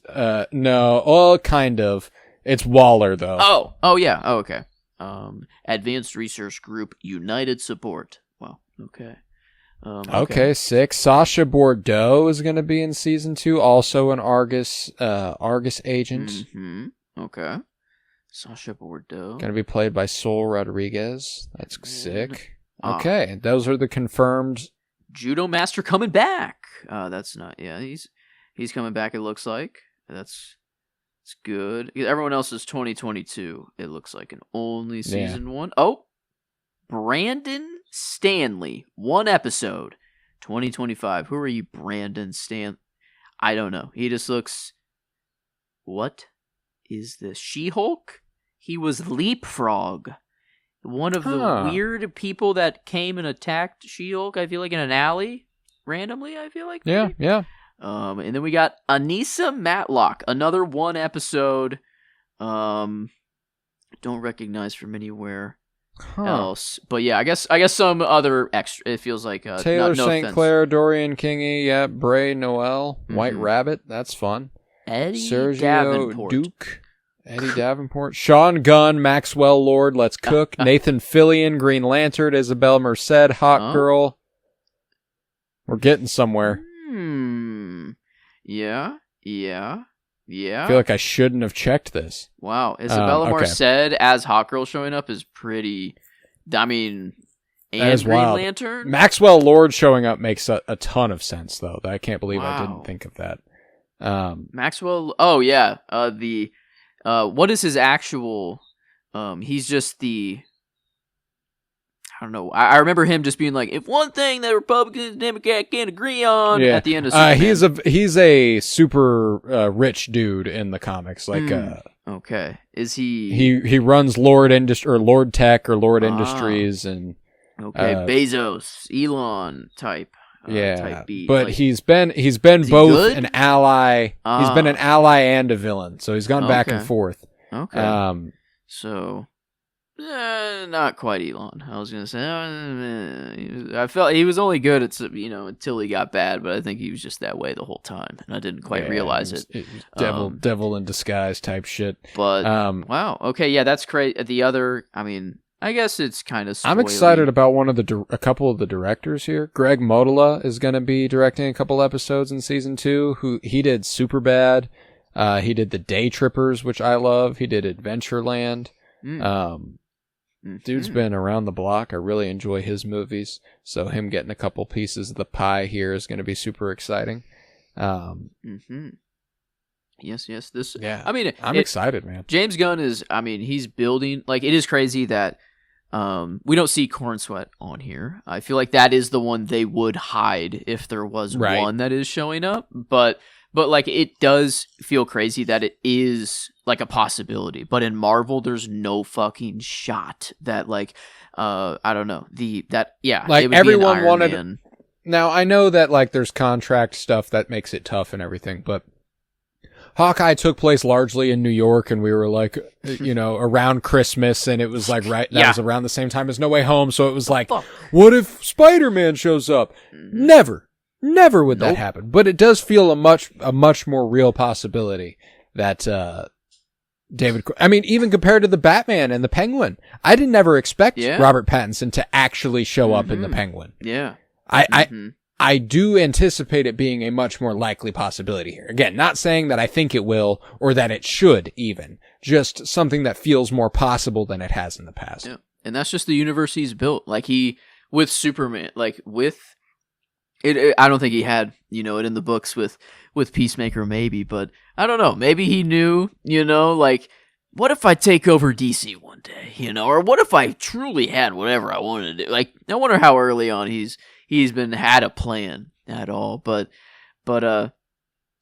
no, well, kind of. It's Waller, though. Oh, yeah. Oh, okay. Advanced Research Group United Support. Wow. Okay. Okay, sick. Sasha Bordeaux is going to be in season 2, also an Argus agent. Mm-hmm. Okay. Sasha Bordeaux. Going to be played by Sol Rodriguez. That's sick. Okay, those are the confirmed. Judo Master coming back. That's not. Yeah, he's coming back. It looks like it's good. Everyone else is 2022. It looks like, and only season 1. Oh, Brandon Stanley, 1 episode, 2025. Who are you, Brandon Stan? I don't know. He just looks. What is this? She-Hulk? He was Leapfrog. One of the weird people that came and attacked She-Hulk, I feel like, in an alley. Randomly, I feel like. Maybe? Yeah. And then we got Anissa Matlock, another 1 episode. Don't recognize from anywhere else. But yeah, I guess some other extra. It feels like Taylor no St. offense. Clair, Dorian Kingy, Bray Noel, White Rabbit. That's fun. Eddie Sergio Davenport. Duke. Eddie Davenport, Sean Gunn, Maxwell Lord, Let's Cook, Nathan Fillion, Green Lantern, Isabel Merced, Hot Girl. We're getting somewhere. Yeah. I feel like I shouldn't have checked this. Wow, Isabella Merced as Hot Girl showing up is pretty. I mean, and Green wild. Lantern. Maxwell Lord showing up makes a ton of sense, though. I can't believe I didn't think of that. Maxwell. Oh yeah. What is his actual? He's just the. I don't know. I remember him just being like, if one thing that Republicans and Democrats can't agree on at the end of Superman. He's a super rich dude in the comics. Like, okay, is he? He runs Lord Tech or Lord Industries and. Okay, Bezos, Elon type. Type B. But like, he's been both good? an ally. He's been an ally and a villain, so he's gone back and forth. Okay. So, not quite Elon. I was gonna say. I felt he was only good at until he got bad, but I think he was just that way the whole time, and I didn't quite realize it. Devil in disguise type shit. But wow. Okay. Yeah, that's great. The other. I mean. I guess it's kind of spoily. I'm excited about a couple of the directors here. Greg Motola is going to be directing a couple episodes in season 2. He did Superbad. He did The Day Trippers, which I love. He did Adventureland. Dude's been around the block. I really enjoy his movies. So him getting a couple pieces of the pie here is going to be super exciting. Yes. This. Yeah. I mean, I'm excited, man. James Gunn is. I mean, he's building. Like, it is crazy that we don't see Corn Sweat on here. I feel like that is the one they would hide if there was one that is showing up. But like, it does feel crazy that it is like a possibility. But in Marvel, there's no fucking shot that like I don't know like everyone wanted. Man. Now I know that like there's contract stuff that makes it tough and everything, but. Hawkeye took place largely in New York, and we were like, around Christmas, and it was like that was around the same time as No Way Home, so it was like, what if Spider-Man shows up? Never would that happen. But it does feel a much more real possibility that even compared to the Batman and the Penguin, I didn't ever expect Robert Pattinson to actually show up in the Penguin. Yeah, I do anticipate it being a much more likely possibility here. Again, not saying that I think it will or that it should even. Just something that feels more possible than it has in the past. Yeah. And that's just the universe he's built. Like with Superman, like with it I don't think he had, it in the books with Peacemaker maybe, but I don't know. Maybe he knew, like what if I take over DC one day, you know, or what if I truly had whatever I wanted to do? Like, I wonder how early on he's had a plan at all, but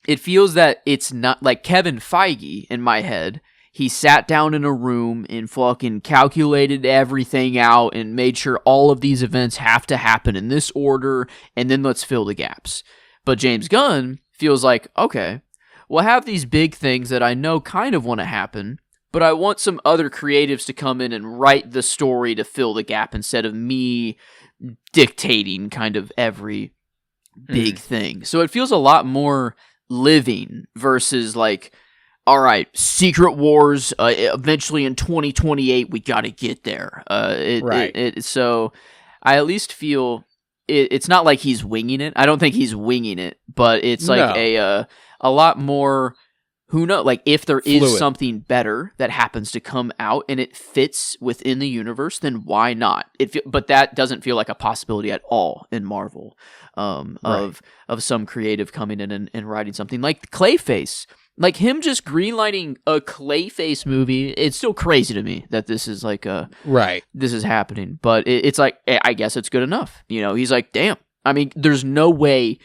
it feels that it's not like Kevin Feige in my head. He sat down in a room and fucking calculated everything out and made sure all of these events have to happen in this order, and then let's fill the gaps. But James Gunn feels like, okay, we'll have these big things that I know kind of want to happen, but I want some other creatives to come in and write the story to fill the gap instead of me dictating kind of every big thing. So it feels a lot more living versus like, all right, Secret Wars, eventually in 2028, we got to get there. So I at least feel it's not like he's winging it. I don't think he's winging it, but it's like a lot more, who knows, like if there is fluid. Something better that happens to come out and it fits within the universe, then why not? But that doesn't feel like a possibility at all in Marvel, of some creative coming in and writing something like Clayface. Like him just greenlighting a Clayface movie, it's still crazy to me that this is like this is happening. But it's like, I guess it's good enough. You know, he's like, damn. I mean, there's no way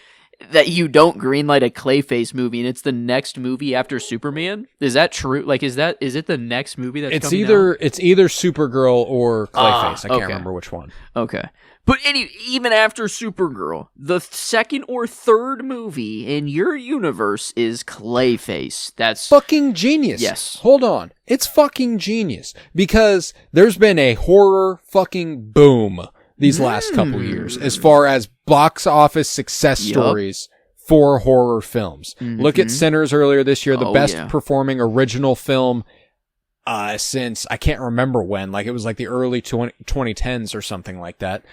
that you don't greenlight a Clayface movie and it's the next movie after Superman. Is that true? Like, is it the next movie that's coming out? It's either Supergirl or Clayface. I can't remember which one. Okay. But even after Supergirl, the second or third movie in your universe is Clayface. That's fucking genius. Yes. Hold on. It's fucking genius. Because there's been a horror fucking boom these last couple years as far as box office success stories for horror films. Look at Sinners earlier this year, the best performing original film since I can't remember when, like it was like the early 2010s or something like that.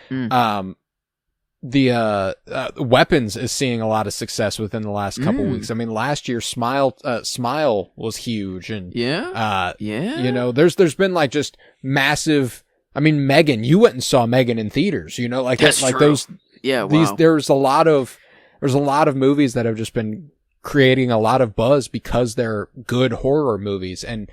The Weapons is seeing a lot of success within the last couple weeks. I mean, last year Smile was huge, and you know, there's been like just massive. I mean, Megan, you went and saw Megan in theaters, you know, like that's like true. those. Yeah, these wow. there's a lot of movies that have just been creating a lot of buzz because they're good horror movies, and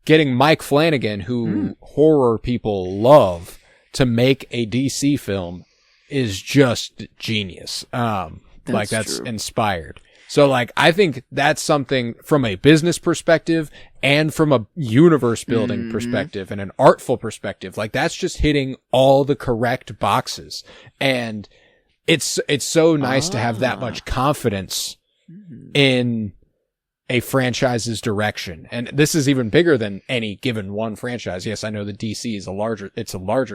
getting Mike Flanagan, who horror people love, to make a DC film is just genius. That's true. Inspired. So like, I think that's something from a business perspective and from a universe building perspective and an artful perspective. Like that's just hitting all the correct boxes. And it's so nice to have that much confidence in a franchise's direction. And this is even bigger than any given one franchise. Yes, I know the DC is a larger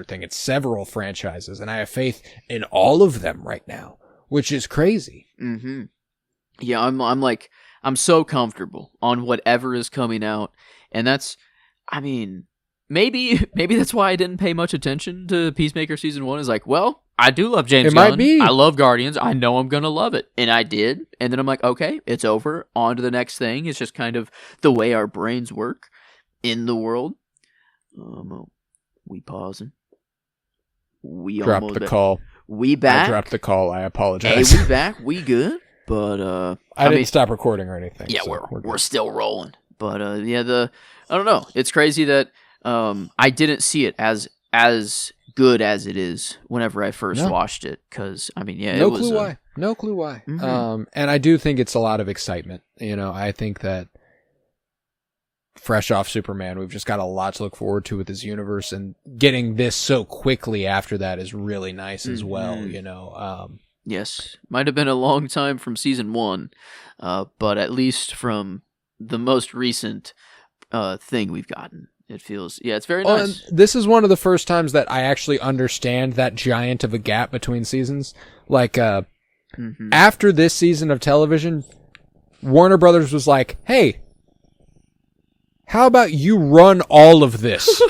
thing. It's several franchises, and I have faith in all of them right now, which is crazy. Yeah, I'm so comfortable on whatever is coming out, and that's, I mean, maybe that's why I didn't pay much attention to Peacemaker season 1. Is like, well, I do love James Gunn. Might be. I love Guardians. I know I'm gonna love it, and I did. And then I'm like, okay, it's over. On to the next thing. It's just kind of the way our brains work in the world. We pausing. We dropped the call. We back. I dropped the call. I apologize. Hey, we back. We good. But I didn't stop recording or anything. Yeah, so we're still rolling. But I don't know. It's crazy that I didn't see it as good as it is whenever I first watched it. Because I mean, no clue why. And I do think it's a lot of excitement. You know, I think that fresh off Superman, we've just got a lot to look forward to with this universe, and getting this so quickly after that is really nice as well. You know. Yes, might have been a long time from season 1, but at least from the most recent thing we've gotten, it feels, it's very nice. And this is one of the first times that I actually understand that giant of a gap between seasons. Like, after this season of television, Warner Brothers was like, hey, how about you run all of this?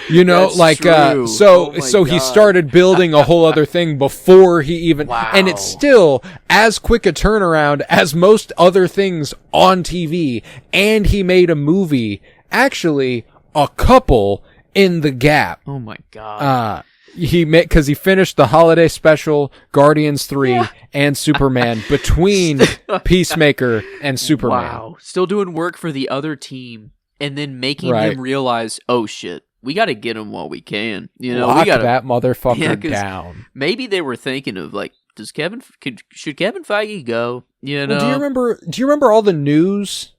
You know, that's like, true. so he started building a whole other thing before he even, and it's still as quick a turnaround as most other things on TV. And he made a movie, actually a couple in the gap. Oh my God. because he finished the holiday special, Guardians 3, and Superman between Peacemaker and Superman. Wow. Still doing work for the other team and then making him realize, oh shit, we got to get him while we can. You know, Lock we got that motherfucker down. Maybe they were thinking of like, should Kevin Feige go? You know, do you remember all the news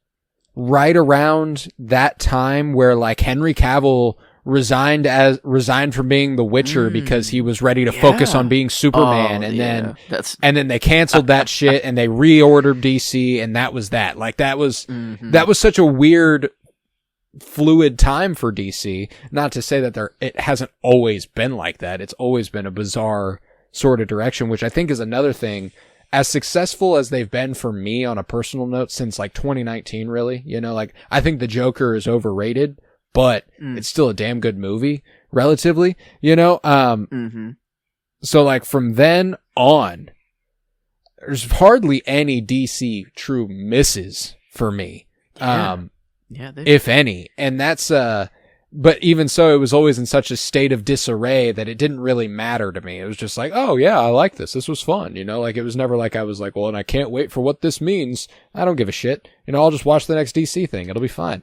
right around that time where like Henry Cavill resigned from being the Witcher because he was ready to focus on being Superman, and then they canceled that shit and they reordered DC, and that was that. Like that was such a weird, fluid time for DC. Not to say that it hasn't always been like that. It's always been a bizarre sort of direction, which I think is another thing. As successful as they've been for me on a personal note since like 2019, really, you know, like I think the Joker is overrated, but it's still a damn good movie, relatively, you know. So like from then on, there's hardly any DC true misses for me, if any, and that's But even so, it was always in such a state of disarray that it didn't really matter to me. It was just like, oh yeah, I like this. This was fun. You know, like it was never like I was like, well, and I can't wait for what this means. I don't give a shit. You know, I'll just watch the next DC thing. It'll be fine.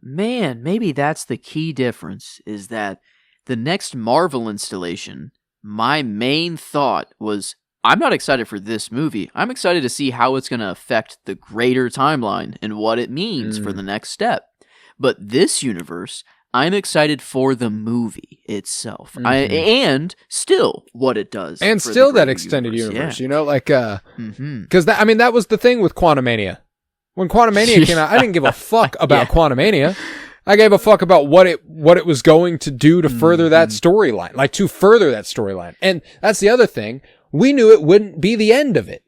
Man, maybe that's the key difference is that the next Marvel installation, my main thought was, I'm not excited for this movie. I'm excited to see how it's going to affect the greater timeline and what it means for the next step. But this universe, I'm excited for the movie itself, and still what it does, and still that extended universe. You know, like because that was the thing with Quantumania. When Quantumania came out, I didn't give a fuck about Quantumania. I gave a fuck about what it was going to do to further that storyline, and that's the other thing. We knew it wouldn't be the end of it.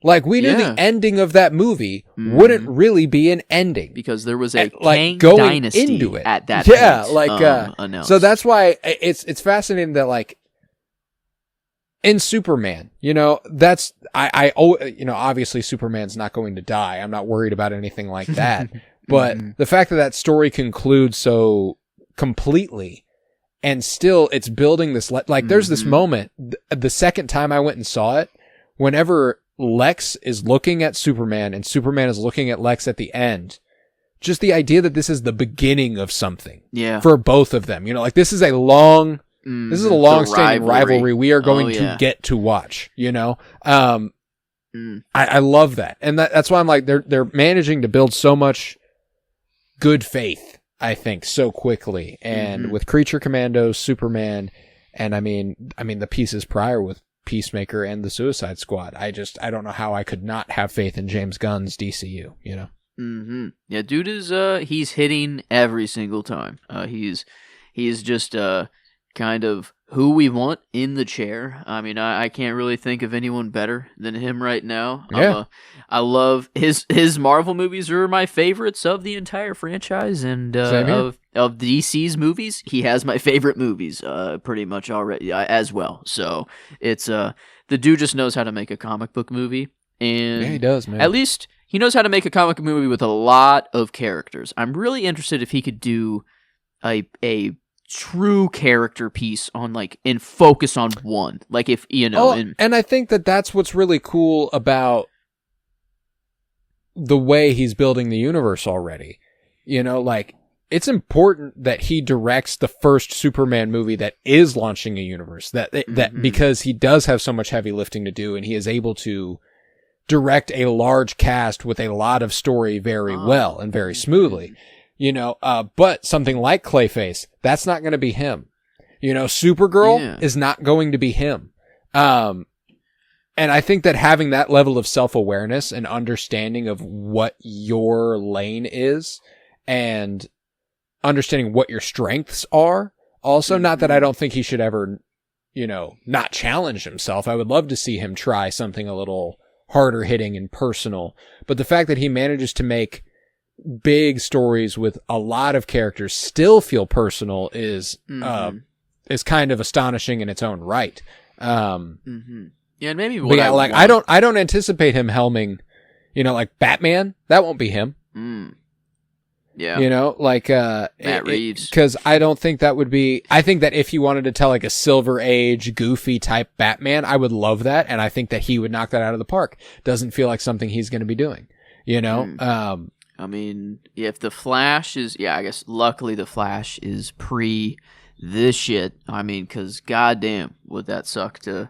Like, we knew the ending of that movie wouldn't really be an ending. Because there was a Kang dynasty into it at that point. So that's why it's fascinating that, like, in Superman, you know, that's, you know, obviously Superman's not going to die. I'm not worried about anything like that. But the fact that story concludes so completely, and still it's building this, like, there's this moment, the second time I went and saw it, whenever Lex is looking at Superman and Superman is looking at Lex at the end, just the idea that this is the beginning of something for both of them, you know, like this is a long standing rivalry we are going to get to watch, you know. I love that, and that's why I'm like, they're managing to build so much good faith, I think, so quickly, and with Creature Commandos, Superman, and I mean the pieces prior with Peacemaker and the Suicide Squad. I don't know how I could not have faith in James Gunn's DCU, you know? Yeah, dude is, he's hitting every single time. He's just, kind of who we want in the chair. I mean, I can't really think of anyone better than him right now. Yeah. I love his Marvel movies are my favorites of the entire franchise, and of DC's movies, he has my favorite movies pretty much already as well. So it's the dude just knows how to make a comic book movie, and yeah, he does, man. At least he knows how to make a comic book movie with a lot of characters. I'm really interested if he could do a true character piece on, like, and focus on one, like, if you know. And I think that's what's really cool about the way he's building the universe already, you know, like, it's important that he directs the first Superman movie that is launching a universe, that because he does have so much heavy lifting to do, and he is able to direct a large cast with a lot of story very well and very smoothly. You know, but something like Clayface, that's not going to be him. You know, Supergirl is not going to be him. And I think that having that level of self-awareness and understanding of what your lane is, and understanding what your strengths are, also, not that I don't think he should ever, you know, not challenge himself. I would love to see him try something a little harder hitting and personal. But the fact that he manages to make big stories with a lot of characters still feel personal is kind of astonishing in its own right. Yeah, and maybe I don't anticipate him helming, you know, like Batman. That won't be him. Yeah. You know, like Matt Reeves. Because I don't think that would be. I think that if you wanted to tell like a Silver Age, goofy type Batman, I would love that, and I think that he would knock that out of the park. Doesn't feel like something he's going to be doing. You know. I mean, if the Flash is, I guess luckily the Flash is pre this shit. I mean, because goddamn, would that suck to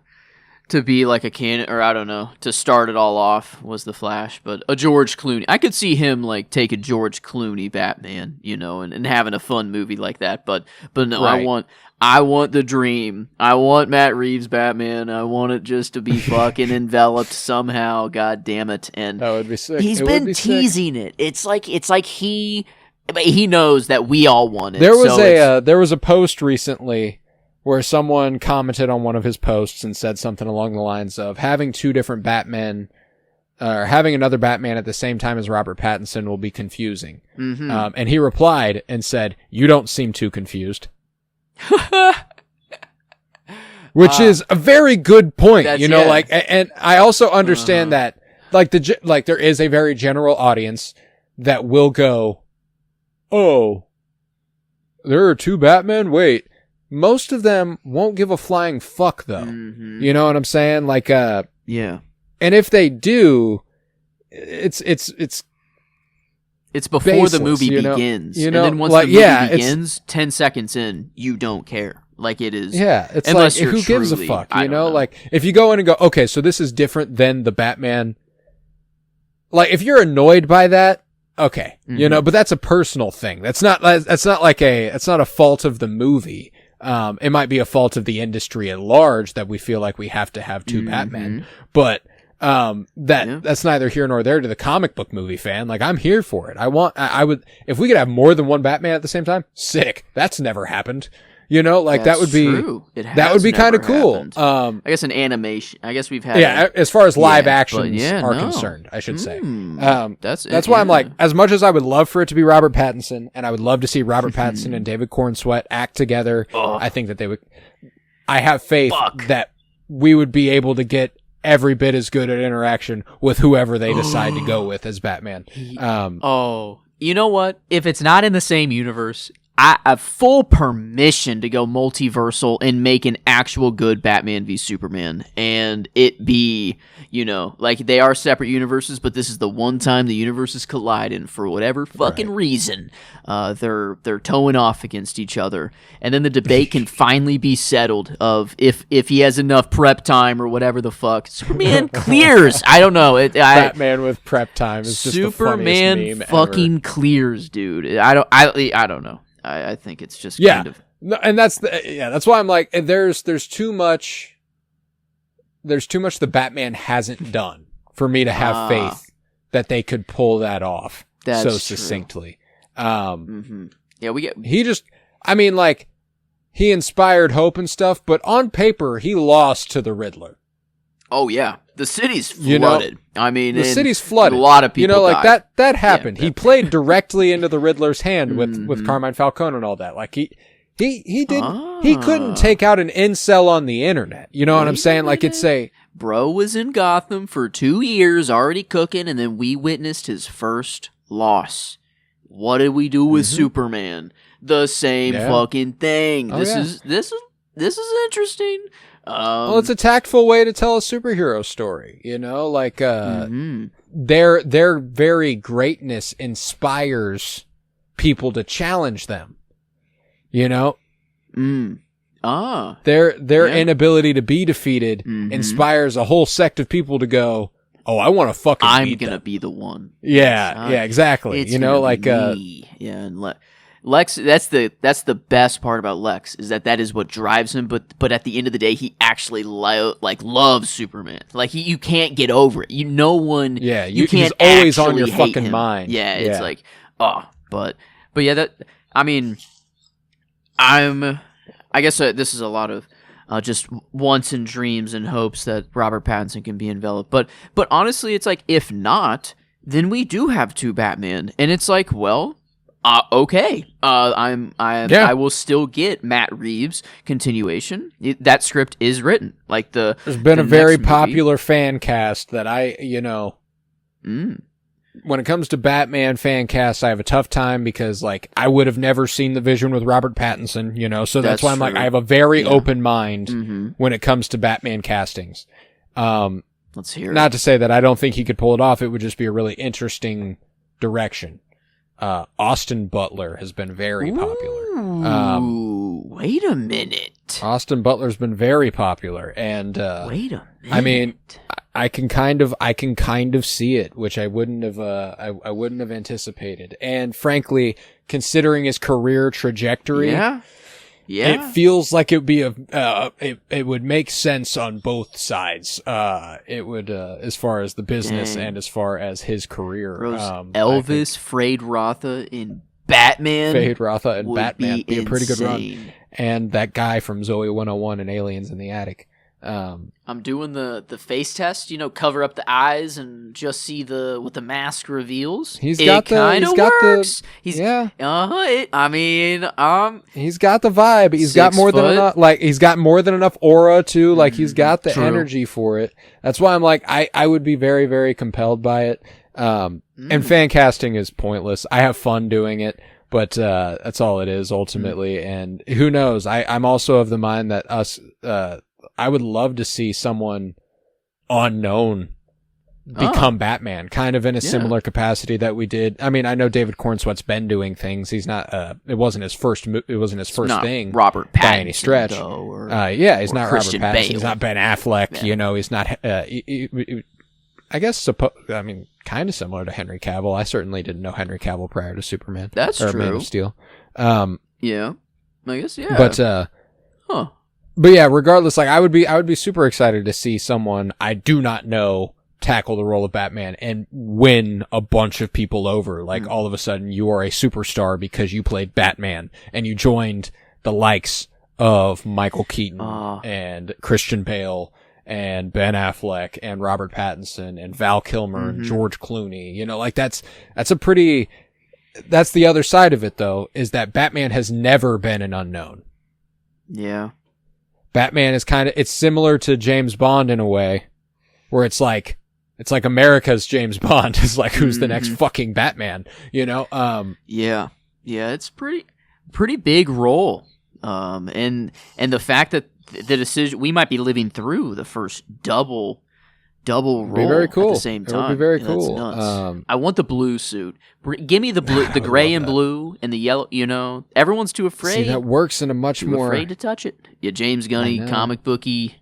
be like a canon, or I don't know, to start it all off was the Flash, but a George Clooney. I could see him like take a George Clooney Batman, you know, and having a fun movie like that. But no, right. I want the dream. I want Matt Reeves Batman. I want it just to be fucking enveloped somehow. God damn it! And that would be sick. He's been teasing it. It's like he knows that we all want it. There was a post recently where someone commented on one of his posts and said something along the lines of having two different Batmen, or having another Batman at the same time as Robert Pattinson will be confusing. Mm-hmm. And he replied and said, "You don't seem too confused." Which is a very good point, you know, like, and I also understand that, like, there is a very general audience that will go, "Oh, there are two Batmen? Wait." Most of them won't give a flying fuck, though. Mm-hmm. You know what I'm saying? Like, yeah. And if they do, it's before baseless, the movie begins. And then once like, the movie begins, 10 seconds in, you don't care. Like, it is. Yeah, it's unless like, you're who gives a fuck? You know? know? Like, if you go in and go, okay, so this is different than the Batman. Like, if you're annoyed by that, okay, you know, but that's a personal thing. That's not a fault of the movie. It might be a fault of the industry at large that we feel like we have to have two Batmen, but that's neither here nor there to the comic book movie fan. Like, I'm here for it. I would, if we could have more than one Batman at the same time, sick. That's never happened. You know, like that's that would be true. That would be kind of cool. I guess an animation. I guess we've had as far as live actions are concerned, I should say. That's why I'm like, as much as I would love for it to be Robert Pattinson, and I would love to see Robert Pattinson and David Cornsweet act together. I think that they would. I have faith that we would be able to get every bit as good an interaction with whoever they decide to go with as Batman. You know what? If it's not in the same universe, I have full permission to go multiversal and make an actual good Batman v Superman, and it be, you know, like, they are separate universes, but this is the one time the universes collide, and for whatever fucking reason, they're toeing off against each other, and then the debate can finally be settled of if he has enough prep time or whatever the fuck. Superman clears. I don't know. Batman with prep time is just Superman the funniest meme fucking ever. Clears, dude. I don't know. I think it's just kind of... No, and that's why I'm like, there's too much the Batman hasn't done for me to have faith that they could pull that off so succinctly. Yeah, he inspired hope and stuff, but on paper he lost to the Riddler. Oh yeah, the city's flooded. You know, I mean, the city's flooded. A lot of people, you know, like died. that happened. He played directly into the Riddler's hand with Carmine Falcone and all that. Like he couldn't take out an incel on the internet. You know what I'm saying? Like, it's bro was in Gotham for 2 years, already cooking, and then we witnessed his first loss. What did we do with Superman? The same fucking thing. This is interesting. Well, it's a tactful way to tell a superhero story, you know, like, their very greatness inspires people to challenge them, you know? Their inability to be defeated inspires a whole sect of people to go, oh, I want to fucking I'm gonna be the one. Yeah, exactly. You know, like, and Lex, that's the best part about Lex, is that is what drives him. But at the end of the day, he actually loves Superman. Like, you can't get over it. You can't. He's always on your fucking mind. Yeah, it's like, but yeah, that, I mean, I guess this is a lot of just wants and dreams and hopes that Robert Pattinson can be enveloped. But honestly, it's like, if not, then we do have two Batman, and it's like, well. Okay. I will still get Matt Reeves continuation. That script is written. Like, there's been a very popular fan cast that when it comes to Batman fan cast, I have a tough time because like I would have never seen The Vision with Robert Pattinson, you know, so that's why I'm like, I have a very open mind when it comes to Batman castings. Let's hear it. Not to say that I don't think he could pull it off. It would just be a really interesting direction. Austin Butler has been very popular. Wait a minute. Austin Butler's been very popular, and wait a minute. I mean, I can kind of see it, which I wouldn't have I wouldn't have anticipated. And frankly, considering his career trajectory, it feels like it would be it would make sense on both sides. It would as far as the business and as far as his career. Elvis Frade Rotha in Batman. Frade Rotha and Batman be a pretty good run. insane. And that guy from Zoe 101 and Aliens in the Attic. I'm doing the face test, you know, cover up the eyes and just see what the mask reveals. He's got the vibe. He's got more than enough, like he's got more than enough aura too. Like he's got the energy for it. That's why I'm like, I would be very, very compelled by it. And fan casting is pointless. I have fun doing it, but that's all it is ultimately. And who knows? I'm also of the mind that I would love to see someone unknown become Batman, kind of in a similar capacity that we did. I mean, I know David Cornsweat's been doing things. He's not. It wasn't his first. It wasn't his first thing. Robert Pattinson by any stretch. Though, he's not Christian Robert Pattinson. Bale. He's not Ben Affleck. You know, he's not. I guess. I mean, kind of similar to Henry Cavill. I certainly didn't know Henry Cavill prior to Superman. That's true. Man of Steel. Yeah, I guess. Yeah, but But yeah, regardless, like I would be super excited to see someone I do not know tackle the role of Batman and win a bunch of people over. Like all of a sudden you are a superstar because you played Batman and you joined the likes of Michael Keaton and Christian Bale and Ben Affleck and Robert Pattinson and Val Kilmer and George Clooney. You know, like that's the other side of it though, is that Batman has never been an unknown. Yeah. Batman is it's similar to James Bond in a way, where it's like America's James Bond is like, who's the next fucking Batman, you know? Yeah, it's pretty big role. And the fact that the decision, we might be living through the first double role be very cool. at the same time. It would be very cool. Nuts. I want the blue suit. Give me the blue, the gray and blue and the yellow, you know, everyone's too afraid. See, that works in a much more afraid to touch it. Yeah, James Gunny, comic booky.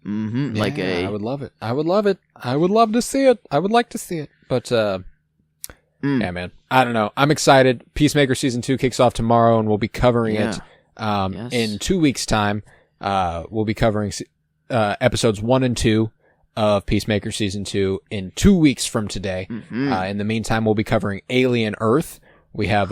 I would love it. I would love it. I would love to see it. I would like to see it. But, yeah, man, I don't know. I'm excited. Peacemaker Season 2 kicks off tomorrow and we'll be covering it, in 2 weeks time. We'll be covering, episodes 1 and 2 of Peacemaker Season 2 in 2 weeks from today. In the meantime, we'll be covering Alien Earth. We have,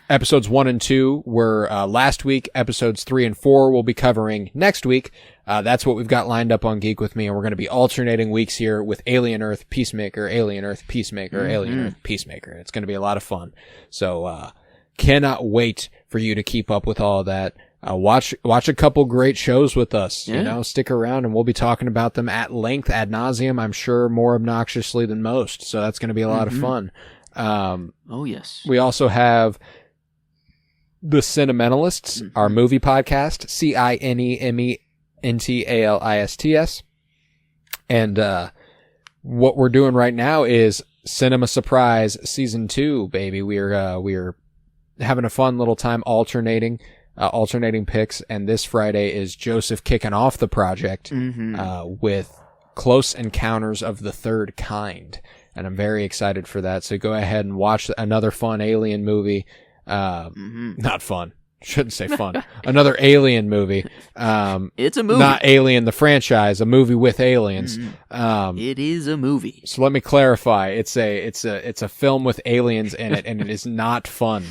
episodes 1 and 2 were, last week. Episodes 3 and 4 we'll be covering next week. That's what we've got lined up on Geek With Me, and we're going to be alternating weeks here with Alien Earth, Peacemaker, Alien Earth, Peacemaker, Alien Earth, Peacemaker. It's going to be a lot of fun. So, cannot wait for you to keep up with all of that. Watch a couple great shows with us, you know, stick around and we'll be talking about them at length, ad nauseum, I'm sure more obnoxiously than most. So that's going to be a lot of fun. We also have The Cinementalists, our movie podcast, CINEMENTALISTS. And, what we're doing right now is Cinema Surprise Season 2, baby. We're having a fun little time alternating picks, and this Friday is Joseph kicking off the project with Close Encounters of the Third Kind, and I'm very excited for that. So go ahead and watch another fun alien movie. Not fun. Shouldn't say fun. Another alien movie. It's a movie. Not Alien the franchise, a movie with aliens. It is a movie. So let me clarify. It's a film with aliens in it, and it is not fun.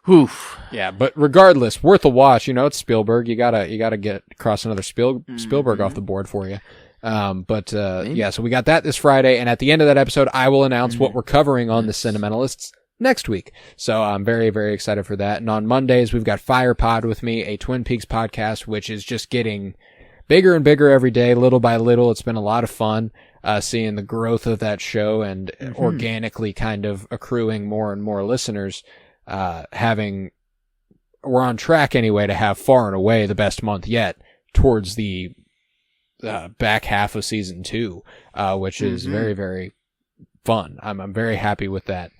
Oof. Yeah, but regardless, worth a watch. You know, it's Spielberg. You gotta get across another Spielberg off the board for you. So we got that this Friday, and at the end of that episode, I will announce what we're covering on The Cinementalists next week. So I'm very, very excited for that. And on Mondays, we've got Fire Pod with me, a Twin Peaks podcast, which is just getting bigger and bigger every day, little by little. It's been a lot of fun. seeing the growth of that show and organically kind of accruing more and more listeners, we're on track anyway to have far and away the best month yet towards the back half of season 2, which is very, very fun. I'm very happy with that.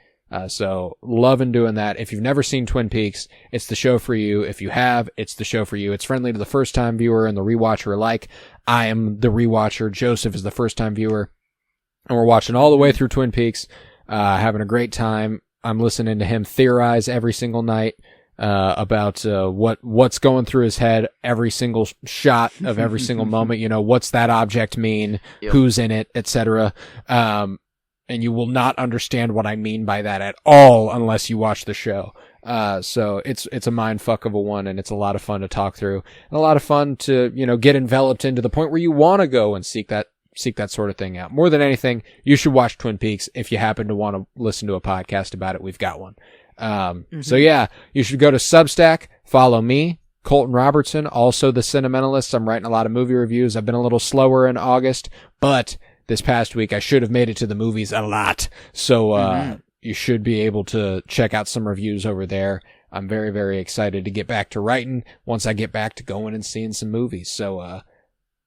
So loving doing that. If you've never seen Twin Peaks, it's the show for you. If you have, it's the show for you. It's friendly to the first time viewer and the rewatcher alike. I am the rewatcher. Joseph is the first time viewer, and we're watching all the way through Twin Peaks, having a great time. I'm listening to him theorize every single night, about, what's going through his head, every single shot of every single moment. You know, what's that object mean? Yep. Who's in it, etc. And you will not understand what I mean by that at all unless you watch the show. So it's a mind fuck of a one, and it's a lot of fun to talk through, and a lot of fun to, get enveloped into the point where you want to go and seek that sort of thing out. More than anything, you should watch Twin Peaks. If you happen to want to listen to a podcast about it, we've got one. So yeah, you should go to Substack, follow me, Colton Robertson, also The Sentimentalist. I'm writing a lot of movie reviews. I've been a little slower in August, but this past week I should have made it to the movies a lot. So, you should be able to check out some reviews over there. I'm very, very excited to get back to writing once I get back to going and seeing some movies. So,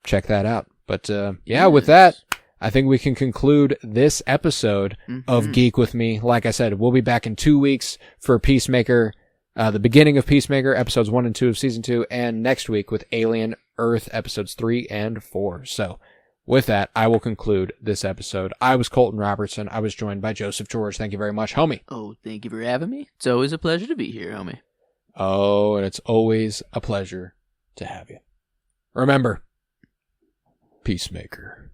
check that out. But, with that, I think we can conclude this episode of Geek with Me. Like I said, we'll be back in 2 weeks for Peacemaker, the beginning of Peacemaker, episodes 1 and 2 of season 2, and next week with Alien Earth, episodes 3 and 4. So, with that, I will conclude this episode. I was Colton Robertson. I was joined by Joseph George. Thank you very much, homie. Oh, thank you for having me. It's always a pleasure to be here, homie. Oh, and it's always a pleasure to have you. Remember, Peacemaker.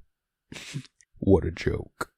What a joke.